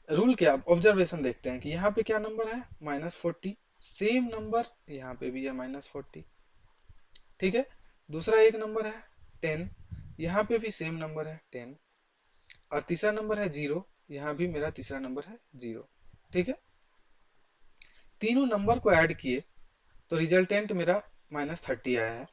रूल क्या, ऑब्जर्वेशन देखते हैं कि यहाँ पे क्या नंबर है -40, सेम नंबर यहाँ पे भी है -40। ठीक है, दूसरा एक नंबर है 10, यहाँ पे भी सेम नंबर है 10, और तीसरा नंबर है 0, यहाँ भी मेरा तीसरा नंबर है 0। ठीक है, तीनों नंबर को ऐड किए तो रिजल्टेंट मेरा -30 आया है।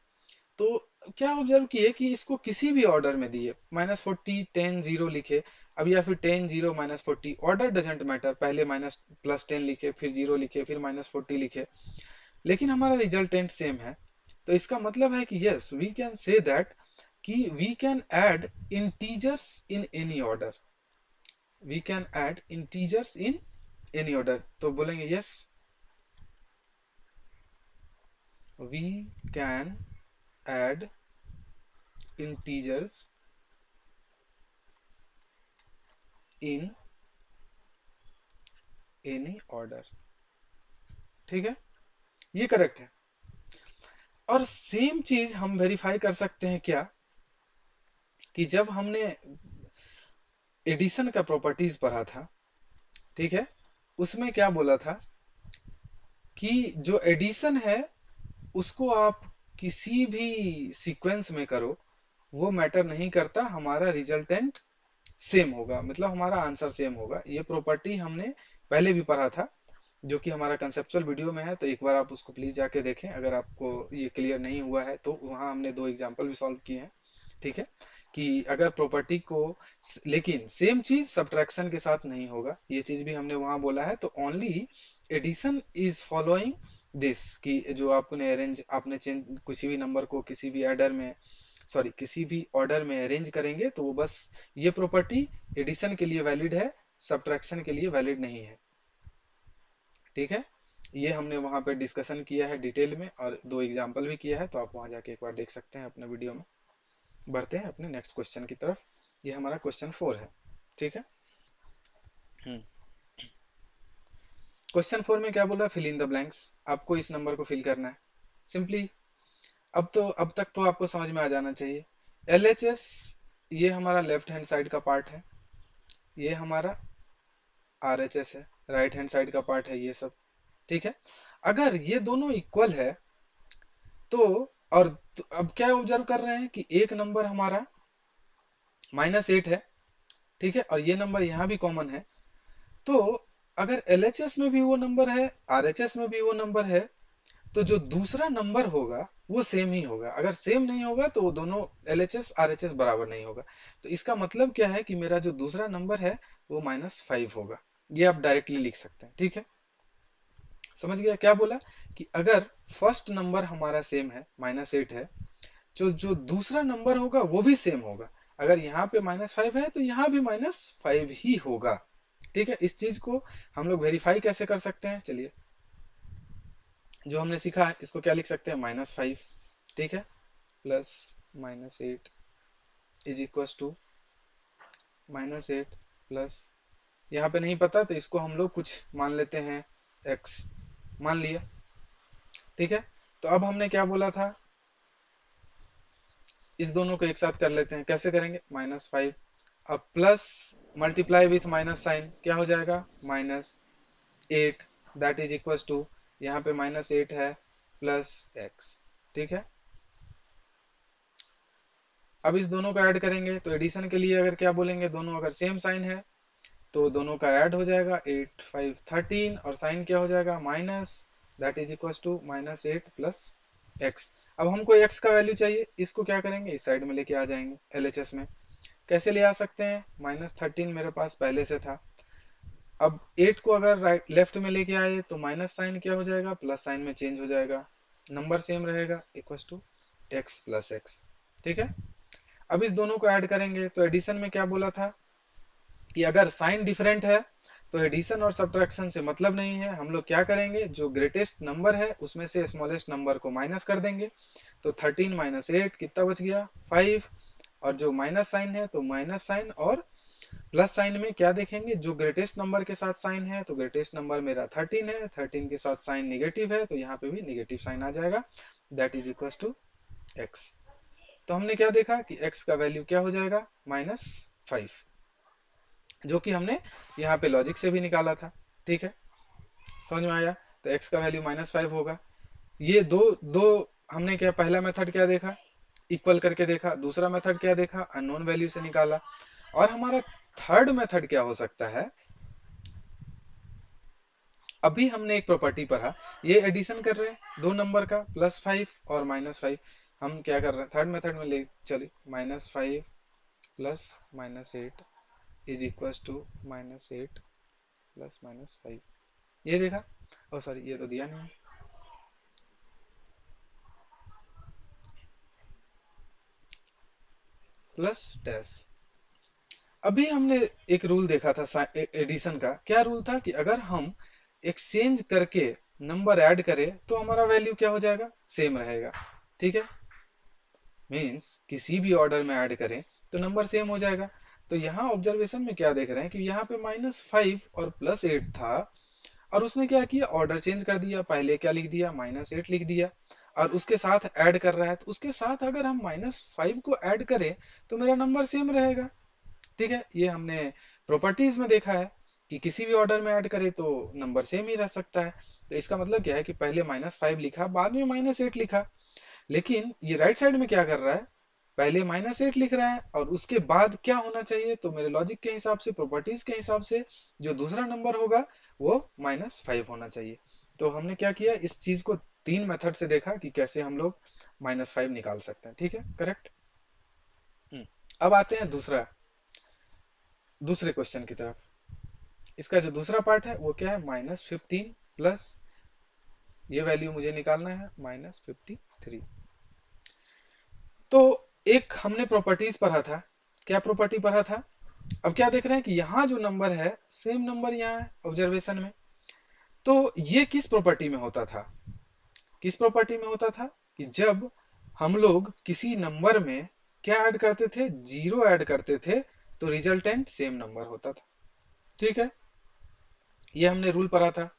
तो क्या ऑब्जर्व किए कि इसको किसी भी ऑर्डर में दिए, -40 10 0 लिखे, अब या फिर 10 0 -40, ऑर्डर डजेंट मैटर, पहले +10 लिखे, फिर 0 लिखे, फिर -40 लिखे, लेकिन हमारा रिजल्टेंट सेम है। तो इसका मतलब है कि yes we can say that कि we can add integers in any order, we can add integers in any order. तो बोलेंगे yes we can add integers in any order. ठीक है, ये करेक्ट है। और सेम चीज हम वेरीफाई कर सकते हैं क्या, कि जब हमने एडिशन का प्रॉपर्टीज पढ़ा था, ठीक है, उसमें क्या बोला था कि जो एडिशन है उसको आप किसी भी सीक्वेंस में करो, वो मैटर नहीं करता, हमारा रिजल्टेंट सेम होगा, मतलब हमारा आंसर सेम होगा। ये प्रॉपर्टी हमने पहले भी पढ़ा था, जो कि हमारा कंसेप्चुअल वीडियो में है, तो एक बार आप उसको प्लीज जाके देखें, अगर आपको ये क्लियर नहीं हुआ है तो वहां हमने दो एग्जांपल भी सॉल्व किए हैं। ठीक है, कि अगर प्रॉपर्टी को लेकिन सेम चीज सब्ट्रैक्शन के साथ नहीं होगा, ये चीज भी हमने वहां बोला है। तो only addition is following this, कि जो आपने अरेंज, आपने चेंज किसी भी नंबर को किसी भी एडर में, सॉरी किसी भी ऑर्डर में अरेंज करेंगे तो वो बस ये प्रॉपर्टी एडिशन के लिए वैलिड है, सब्ट्रैक्शन के लिए वैलिड नहीं है। ठीक है, ये हमने वहां पे डिस्कशन किया है डिटेल में, और दो एग्जांपल भी किया है, तो आप वहां जाके एक बार देख सकते हैं अपने वीडियो में। बढ़ते हैं अपने नेक्स्ट क्वेश्चन की तरफ। ये हमारा क्वेश्चन 4 है। ठीक है। हम्म क्वेश्चन 4 में क्या बोल रहा है, फिल इन द ब्लैंक्स। आपको इस नंबर को फिल करना है सिंपली। अब तक तो आपको समझ में आ जाना चाहिए। LHS ये हमारा लेफ्ट हैंड साइड का पार्ट है, ये हमारा RHS है, राइट हैंड साइड का पार्ट है ये सब। ठीक है। अगर ये दोनों इक्वल है तो, और अब क्या ऑब्जर्व कर रहे हैं कि एक नंबर हमारा -8 है, ठीक है, और ये नंबर यहाँ भी कॉमन है। तो अगर LHS में भी वो नंबर है, RHS में भी वो नंबर है, तो जो दूसरा नंबर होगा वो सेम ही होगा। अगर सेम नहीं होगा तो वो दोनों LHS RHS बराबर नहीं होगा। तो इसका मतलब क्या है कि मेरा जो दूसरा नंबर है वो -5 होगा। ये आप डायरेक्टली लिख सकते हैं। ठीक है, समझ गया क्या बोला, कि अगर फर्स्ट नंबर हमारा सेम है, -8 है, जो जो दूसरा नंबर होगा वो भी सेम होगा। अगर यहाँ पे -5 है तो यहाँ भी -5 ही होगा। ठीक है, इस चीज को हम लोग वेरीफाई कैसे कर सकते हैं, चलिए जो हमने सीखा है इसको क्या लिख सकते हैं, -5, ठीक है, plus -8 is equal to -8 plus, यहाँ पे नहीं पता तो इसको हम लोग कुछ मान लेते हैं, x मान लिया। ठीक है, तो अब हमने क्या बोला था, इस दोनों को एक साथ कर लेते हैं। कैसे करेंगे, -5, अब plus multiply with minus sign क्या हो जाएगा, -8, दैट इज इक्वल टू, यहाँ पे -8 है प्लस x। ठीक है, अब इस दोनों को ऐड करेंगे तो एडिशन के लिए अगर क्या बोलेंगे, दोनों अगर सेम साइन है तो दोनों का ऐड हो जाएगा, 8 5 13, और साइन क्या हो जाएगा, minus, that is equal to -8 plus x। अब हमको x का वैल्यू चाहिए, इसको क्या करेंगे, इस साइड में लेके आ जाएंगे LHS में। कैसे ले आ सकते हैं, -13 मेरे पास पहले से था। अब 8 को अगर राइट लेफ्ट में लेके आए तो माइनस साइन क्या हो जाएगा, प्लस साइन में चेंज हो जाएगा, नंबर सेम रहेगा, equal to x plus x। ठीक है, अब इस दोनों को ऐड करेंगे तो एडिशन में क्या बोला था कि अगर साइन डिफरेंट है तो एडिशन और सब्ट्रैक्शन से मतलब नहीं है। हम लोग क्या करेंगे, जो ग्रेटेस्ट नंबर है उसमें से स्मॉलेस्ट नंबर को माइनस कर देंगे। तो 13 -8 कितना बच गया, 5, और जो माइनस साइन है तो माइनस साइन, और प्लस साइन में क्या देखेंगे, जो ग्रेटेस्ट नंबर के साथ साइन है, तो ग्रेटेस्ट नंबर मेरा 13 है, 13 के साथ साइन निगेटिव है तो यहाँ पे भी निगेटिव साइन आ जाएगा, that is equal to x। तो हमने क्या देखा कि x का वैल्यू क्या हो जाएगा, -5, जो कि हमने यहाँ पे लॉजिक से भी निकाला था। ठीक है, समझ में आया, तो x का वैल्यू -5 होगा। ये दो दो हमने क्या, पहला मेथड क्या देखा, इक्वल करके देखा, दूसरा मेथड क्या देखा, अननोन वैल्यू से निकाला, और हमारा थर्ड मेथड क्या हो सकता है। अभी हमने एक प्रॉपर्टी पढ़ा, ये एडिशन कर रहे हैं दो नंबर का, +5 और -5। हम क्या कर रहे हैं, थर्ड मेथड में ले चलिए, -5 plus -8 is equal to -8 plus -5। ये देखा, ओ सॉरी ये तो दिया नहीं, प्लस डैश। अभी हमने एक रूल देखा था एडिशन का, क्या रूल था कि अगर हम एक्सचेंज करके नंबर ऐड करें तो हमारा वैल्यू क्या हो जाएगा, सेम रहेगा। ठीक है, मीन्स किसी भी ऑर्डर में ऐड करें तो नंबर सेम हो जाएगा। तो यहाँ ऑब्जर्वेशन में क्या देख रहे हैं कि यहाँ पे -5 और +8 था, और उसने क्या किया, ऑर्डर चेंज कर दिया, पहले क्या लिख दिया, -8 लिख दिया, और उसके साथ ऐड कर रहा है, तो उसके साथ अगर हम -5 को ऐड करें तो मेरा नंबर सेम रहेगा। ठीक है, ये हमने प्रॉपर्टीज में देखा है कि किसी भी ऑर्डर में ऐड करें तो नंबर सेम ही रह सकता है। तो इसका मतलब क्या है कि पहले -5 लिखा, बाद में -8 लिखा। लेकिन ये राइट साइड में क्या कर रहा है, पहले -8 लिख रहा है, और उसके बाद क्या होना चाहिए, तो मेरे लॉजिक के हिसाब से, प्रॉपर्टीज के हिसाब से, जो दूसरा नंबर होगा वो -5 होना चाहिए। तो हमने क्या किया, इस चीज को तीन मेथड से देखा कि कैसे हम लोग -5 निकाल सकते हैं। ठीक है, करेक्ट। अब आते हैं दूसरे क्वेश्चन की तरफ। इसका जो दूसरा पार्ट है वो क्या है, -15 प्लस, ये वैल्यू मुझे निकालना है -53। तो एक हमने प्रॉपर्टीज पढ़ा था, क्या प्रॉपर्टी पढ़ा था, अब क्या देख रहे हैं कि यहाँ जो नंबर है सेम नंबर यहाँ है ऑब्जर्वेशन में। तो ये किस प्रॉपर्टी में होता था, किस प्रॉपर्टी में होता था, कि जब हम लोग किसी नंबर में क्या ऐड करते थे, जीरो ऐड करते थे, तो रिजल्टेंट सेम नंबर होता था। ठीक है, ये हमने रूल पढ़ा था,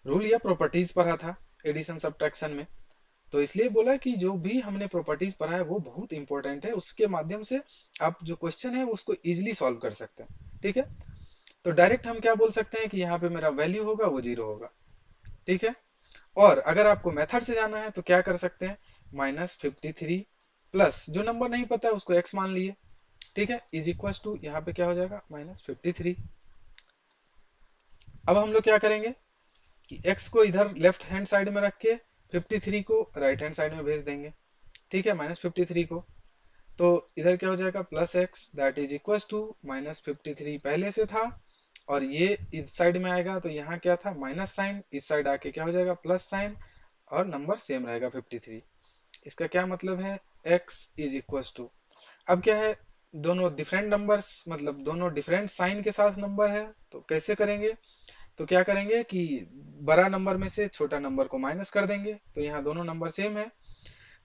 रूल या प्रॉपर्टीज पढ़ा था एडिशन सब्ट्रैक्शन में। तो इसलिए बोला कि जो भी हमने प्रॉपर्टीज पढ़ा है वो बहुत इंपॉर्टेंट है, उसके माध्यम से आप जो क्वेश्चन है उसको इजिली सॉल्व कर सकते हैं। ठीक है, तो डायरेक्ट हम क्या बोल सकते हैं कि यहाँ पे मेरा वैल्यू होगा वो जीरो होगा। ठीक है, और अगर आपको मेथड से जाना है तो क्या कर सकते हैं, -53 प्लस जो नंबर नहीं पता है उसको x मान लिए। ठीक है, इज इक्वल टू यहाँ पे क्या हो जाएगा -53। अब हम लोग क्या करेंगे कि x को इधर लेफ्ट हैंड साइड में रख के 53 को राइट हैंड साइड में भेज देंगे। ठीक है, -53 को, तो इधर क्या हो जाएगा plus x that is equal to -53 पहले से था, और ये इस साइड में आएगा तो यहाँ क्या था माइनस साइन, इस साइड आके क्या हो जाएगा प्लस साइन, और नंबर सेम रहेगा 53। इसका क्या मतलब है, x इज इक्वल टू, अब क्या है, दोनों डिफरेंट नंबर्स मतलब दोनों डिफरेंट साइन के साथ नंबर है, तो कैसे करेंगे, तो क्या करेंगे कि बड़ा नंबर में से छोटा नंबर को माइनस कर देंगे, तो यहाँ दोनों नंबर सेम है,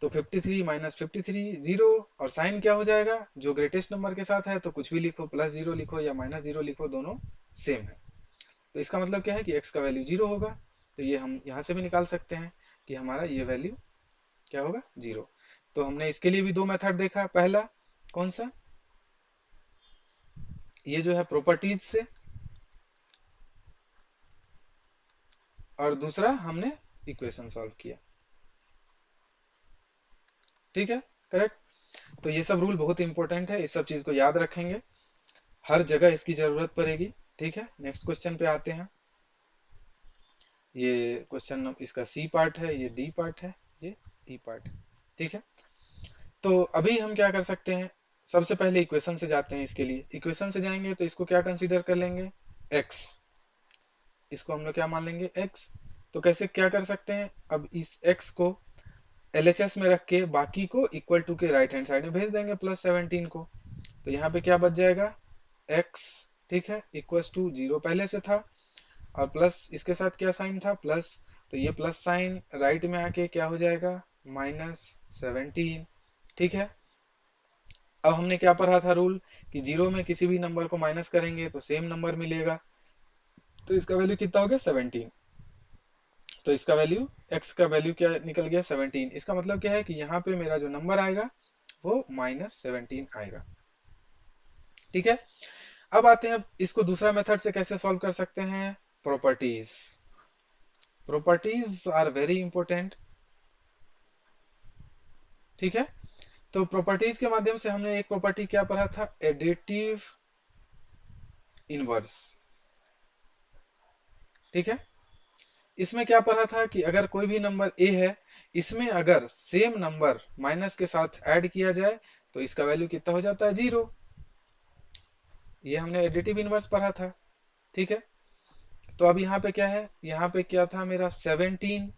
तो 53 -53 जीरो, और साइन क्या हो जाएगा, जो ग्रेटेस्ट नंबर के साथ है तो कुछ भी लिखो, प्लस जीरो लिखो या माइनस जीरो लिखो, दोनों सेम है। तो इसका मतलब क्या है कि x का वैल्यू जीरो होगा। तो ये हम यहाँ से भी निकाल सकते हैं कि हमारा ये वैल्यू क्या होगा, जीरो। तो हमने इसके लिए भी दो मेथड देखा, पहला कौन सा, ये जो है प्रॉपर्टीज से, और दूसरा हमने इक्वेशन सॉल्व किया। ठीक है, करेक्ट। तो ये सब रूल बहुत इंपॉर्टेंट है, इस सब चीज को याद रखेंगे, हर जगह इसकी जरूरत पड़ेगी। ठीक है, नेक्स्ट क्वेश्चन पे आते हैं। ये क्वेश्चन इसका सी पार्ट है, ये डी पार्ट है, ये ई पार्ट है। ठीक है, तो अभी हम क्या कर सकते हैं, सबसे पहले इक्वेशन से जाते हैं। इसके लिए इक्वेशन से जाएंगे तो इसको क्या कंसीडर कर लेंगे, x, इसको हम लोग क्या मान लेंगे x। तो कैसे क्या कर सकते हैं, अब इस x को LHS में रख के बाकी को इक्वल टू के राइट हैंड साइड में भेज देंगे +17 को, तो यहाँ पे क्या बच जाएगा x। ठीक है, इक्वल टू जीरो पहले से था, और प्लस इसके साथ क्या साइन था प्लस, तो ये प्लस साइन राइट में आके क्या हो जाएगा -17। ठीक है, अब हमने क्या पढ़ा था रूल, कि जीरो में किसी भी नंबर को माइनस करेंगे तो सेम नंबर मिलेगा, तो इसका वैल्यू कितना हो गया 17। तो इसका वैल्यू x का वैल्यू क्या निकल गया 17। इसका मतलब क्या है कि यहाँ पे मेरा जो नंबर आएगा वो -17 आएगा। ठीक है, अब आते हैं इसको दूसरा मेथड से कैसे सॉल्व कर सकते हैं, properties. Properties are very important. ठीक है, तो प्रॉपर्टीज के माध्यम से हमने एक प्रॉपर्टी क्या पढ़ा था, एडिटिव इनवर्स। ठीक है, इसमें क्या पढ़ा था कि अगर कोई भी नंबर ए है, इसमें अगर सेम नंबर माइनस के साथ ऐड किया जाए तो इसका वैल्यू कितना हो जाता है, जीरो। ये हमने एडिटिव इनवर्स पढ़ा था। ठीक है, तो अब यहाँ पे क्या है, यहाँ पे क्या था मेरा 17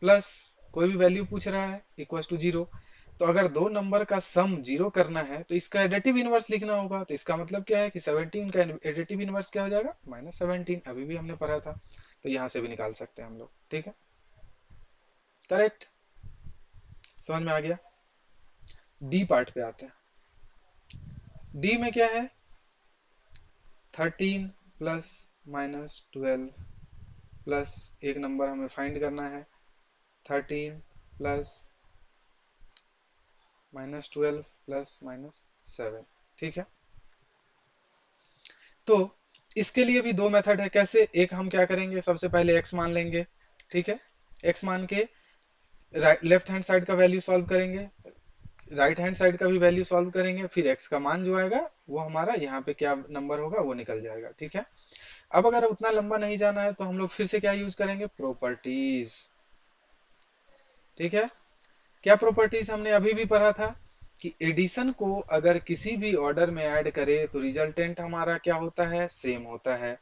प्लस कोई भी वैल्यू पूछ रहा है इक्वल टू जीरो। तो अगर दो नंबर का सम जीरो करना है तो इसका एडिटिव इनवर्स लिखना होगा, तो इसका मतलब क्या है कि 17 का एडिटिव इनवर्स क्या हो जाएगा -17, अभी भी हमने पढ़ा था, तो यहाँ से भी निकाल सकते हैं हम लोग। ठीक है, करेक्ट, समझ में आ गया। डी पार्ट पे आते हैं। डी में क्या है, 13 प्लस -12 प्लस एक नंबर हमें फाइंड करना है, 13 प्लस -12 प्लस -7। ठीक है, तो इसके लिए भी दो मेथड है, कैसे, एक हम क्या करेंगे, सबसे पहले x मान लेंगे। ठीक है, x मान के लेफ्ट हैंड साइड का वैल्यू सॉल्व करेंगे, राइट हैंड साइड का भी वैल्यू सॉल्व करेंगे, फिर x का मान जो आएगा वो हमारा यहाँ पे क्या नंबर होगा वो निकल जाएगा। ठीक है, अब अगर उतना लंबा नहीं जाना है तो हम लोग फिर से क्या यूज करेंगे, प्रॉपर्टीज। ठीक है, क्या प्रॉपर्टीज हमने अभी भी पढ़ा था, कि एडिशन को अगर किसी भी ऑर्डर में ऐड करे तो रिजल्टेंट हमारा क्या होता है, सेम होता है।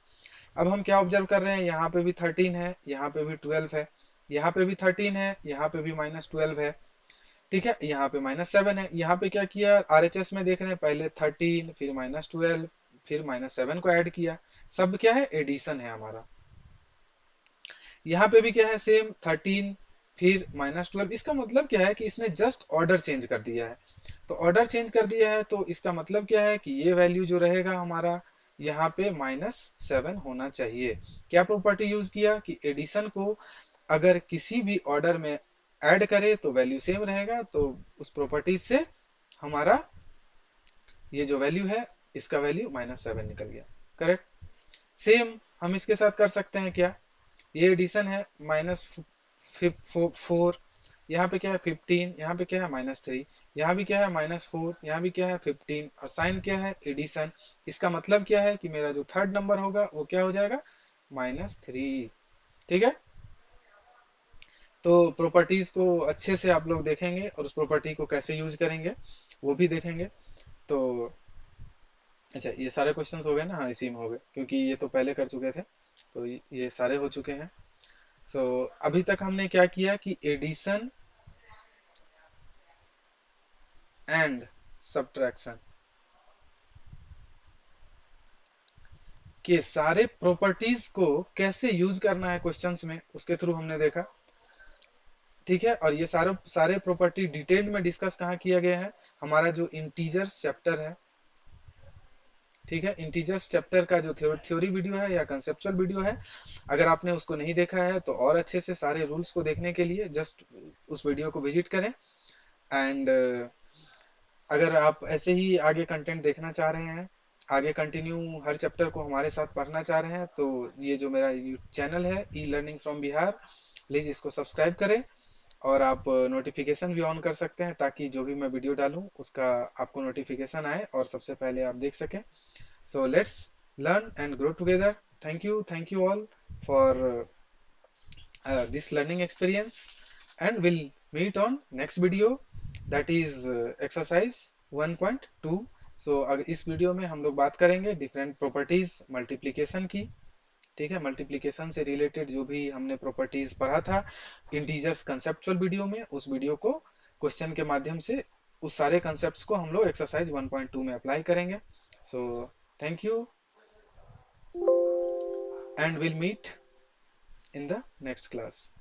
अब हम क्या ऑब्जर्व कर रहे हैं, यहाँ पे भी 13 है, यहाँ पे भी 12 है, यहाँ पे भी 13 है, यहाँ पे भी -12 है, ठीक है, यहाँ पे -7 है। यहाँ पे क्या किया, आरएचएस में देख रहे हैं, पहले 13 फिर -12 फिर -7 को ऐड किया, सब क्या है, एडिशन है हमारा। यहाँ पे भी क्या है, सेम 13 फिर -12। इसका मतलब क्या है कि इसने जस्ट ऑर्डर चेंज कर दिया है। तो ऑर्डर चेंज कर दिया है तो इसका मतलब क्या है कि ये वैल्यू जो रहेगा हमारा यहाँ पे -7 होना चाहिए। क्या प्रॉपर्टी यूज किया कि एडिशन को अगर किसी भी ऑर्डर में ऐड करे तो वैल्यू सेम रहेगा, तो उस प्रॉपर्टी से हमारा ये जो वैल्यू है इसका वैल्यू -7 निकल गया। करेक्ट। सेम हम इसके साथ कर सकते हैं क्या, ये एडिशन है, -4, यहाँ पे क्या है 15, यहाँ पे क्या है -3, यहाँ भी क्या है -4, यहाँ भी क्या है 15, और साइन क्या है, एडिशन। इसका मतलब क्या है कि मेरा जो थर्ड नंबर होगा वो क्या हो जाएगा, -3। ठीक है। तो प्रॉपर्टीज को अच्छे से आप लोग देखेंगे और उस प्रॉपर्टी को कैसे यूज करेंगे वो भी देखेंगे। तो अच्छा, ये सारे क्वेश्चंस हो गए ना, हाँ इसी में हो गए क्योंकि ये तो पहले कर चुके थे, तो ये सारे हो चुके हैं। सो अभी तक हमने क्या किया कि एडिशन एंड सब्ट्रैक्शन के सारे प्रॉपर्टीज को कैसे यूज करना है क्वेश्चंस में, उसके थ्रू हमने देखा। ठीक है, और ये सारे सारे प्रॉपर्टी डिटेल में डिस्कस कहाँ किया गया है, हमारा जो इंटीजर्स चैप्टर है। ठीक है, इंटीजर्स चैप्टर का जो थ्योरी वीडियो है या कंसेप्चुअल वीडियो है, अगर आपने उसको नहीं देखा है तो और अच्छे से सारे रूल्स को देखने के लिए जस्ट उस वीडियो को विजिट करें। एंड अगर आप ऐसे ही आगे कंटेंट देखना चाह रहे हैं, आगे कंटिन्यू हर चैप्टर को हमारे साथ पढ़ना चाह रहे हैं, तो ये जो मेरा चैनल है e learning from Bihar, please इसको सब्सक्राइब करें। और आप नोटिफिकेशन भी ऑन कर सकते हैं ताकि जो भी मैं वीडियो डालूं उसका आपको नोटिफिकेशन आए और सबसे पहले आप देख सकें। So let's learn and grow together. Thank you all for this learning experience, and we'll meet on next video, that is exercise 1.2. So अगर इस वीडियो में हम लोग बात करेंगे डिफरेंट प्रॉपर्टीज मल्टीप्लिकेशन की। ठीक है, मल्टीप्लिकेशन से रिलेटेड जो भी हमने प्रॉपर्टीज पढ़ा था इंटीजर्स कंसेप्चुअल वीडियो में, उस वीडियो को क्वेश्चन के माध्यम से उस सारे कंसेप्ट्स को हम लोग एक्सरसाइज 1.2 में अप्लाई करेंगे। So thank you and we'll meet in the next class.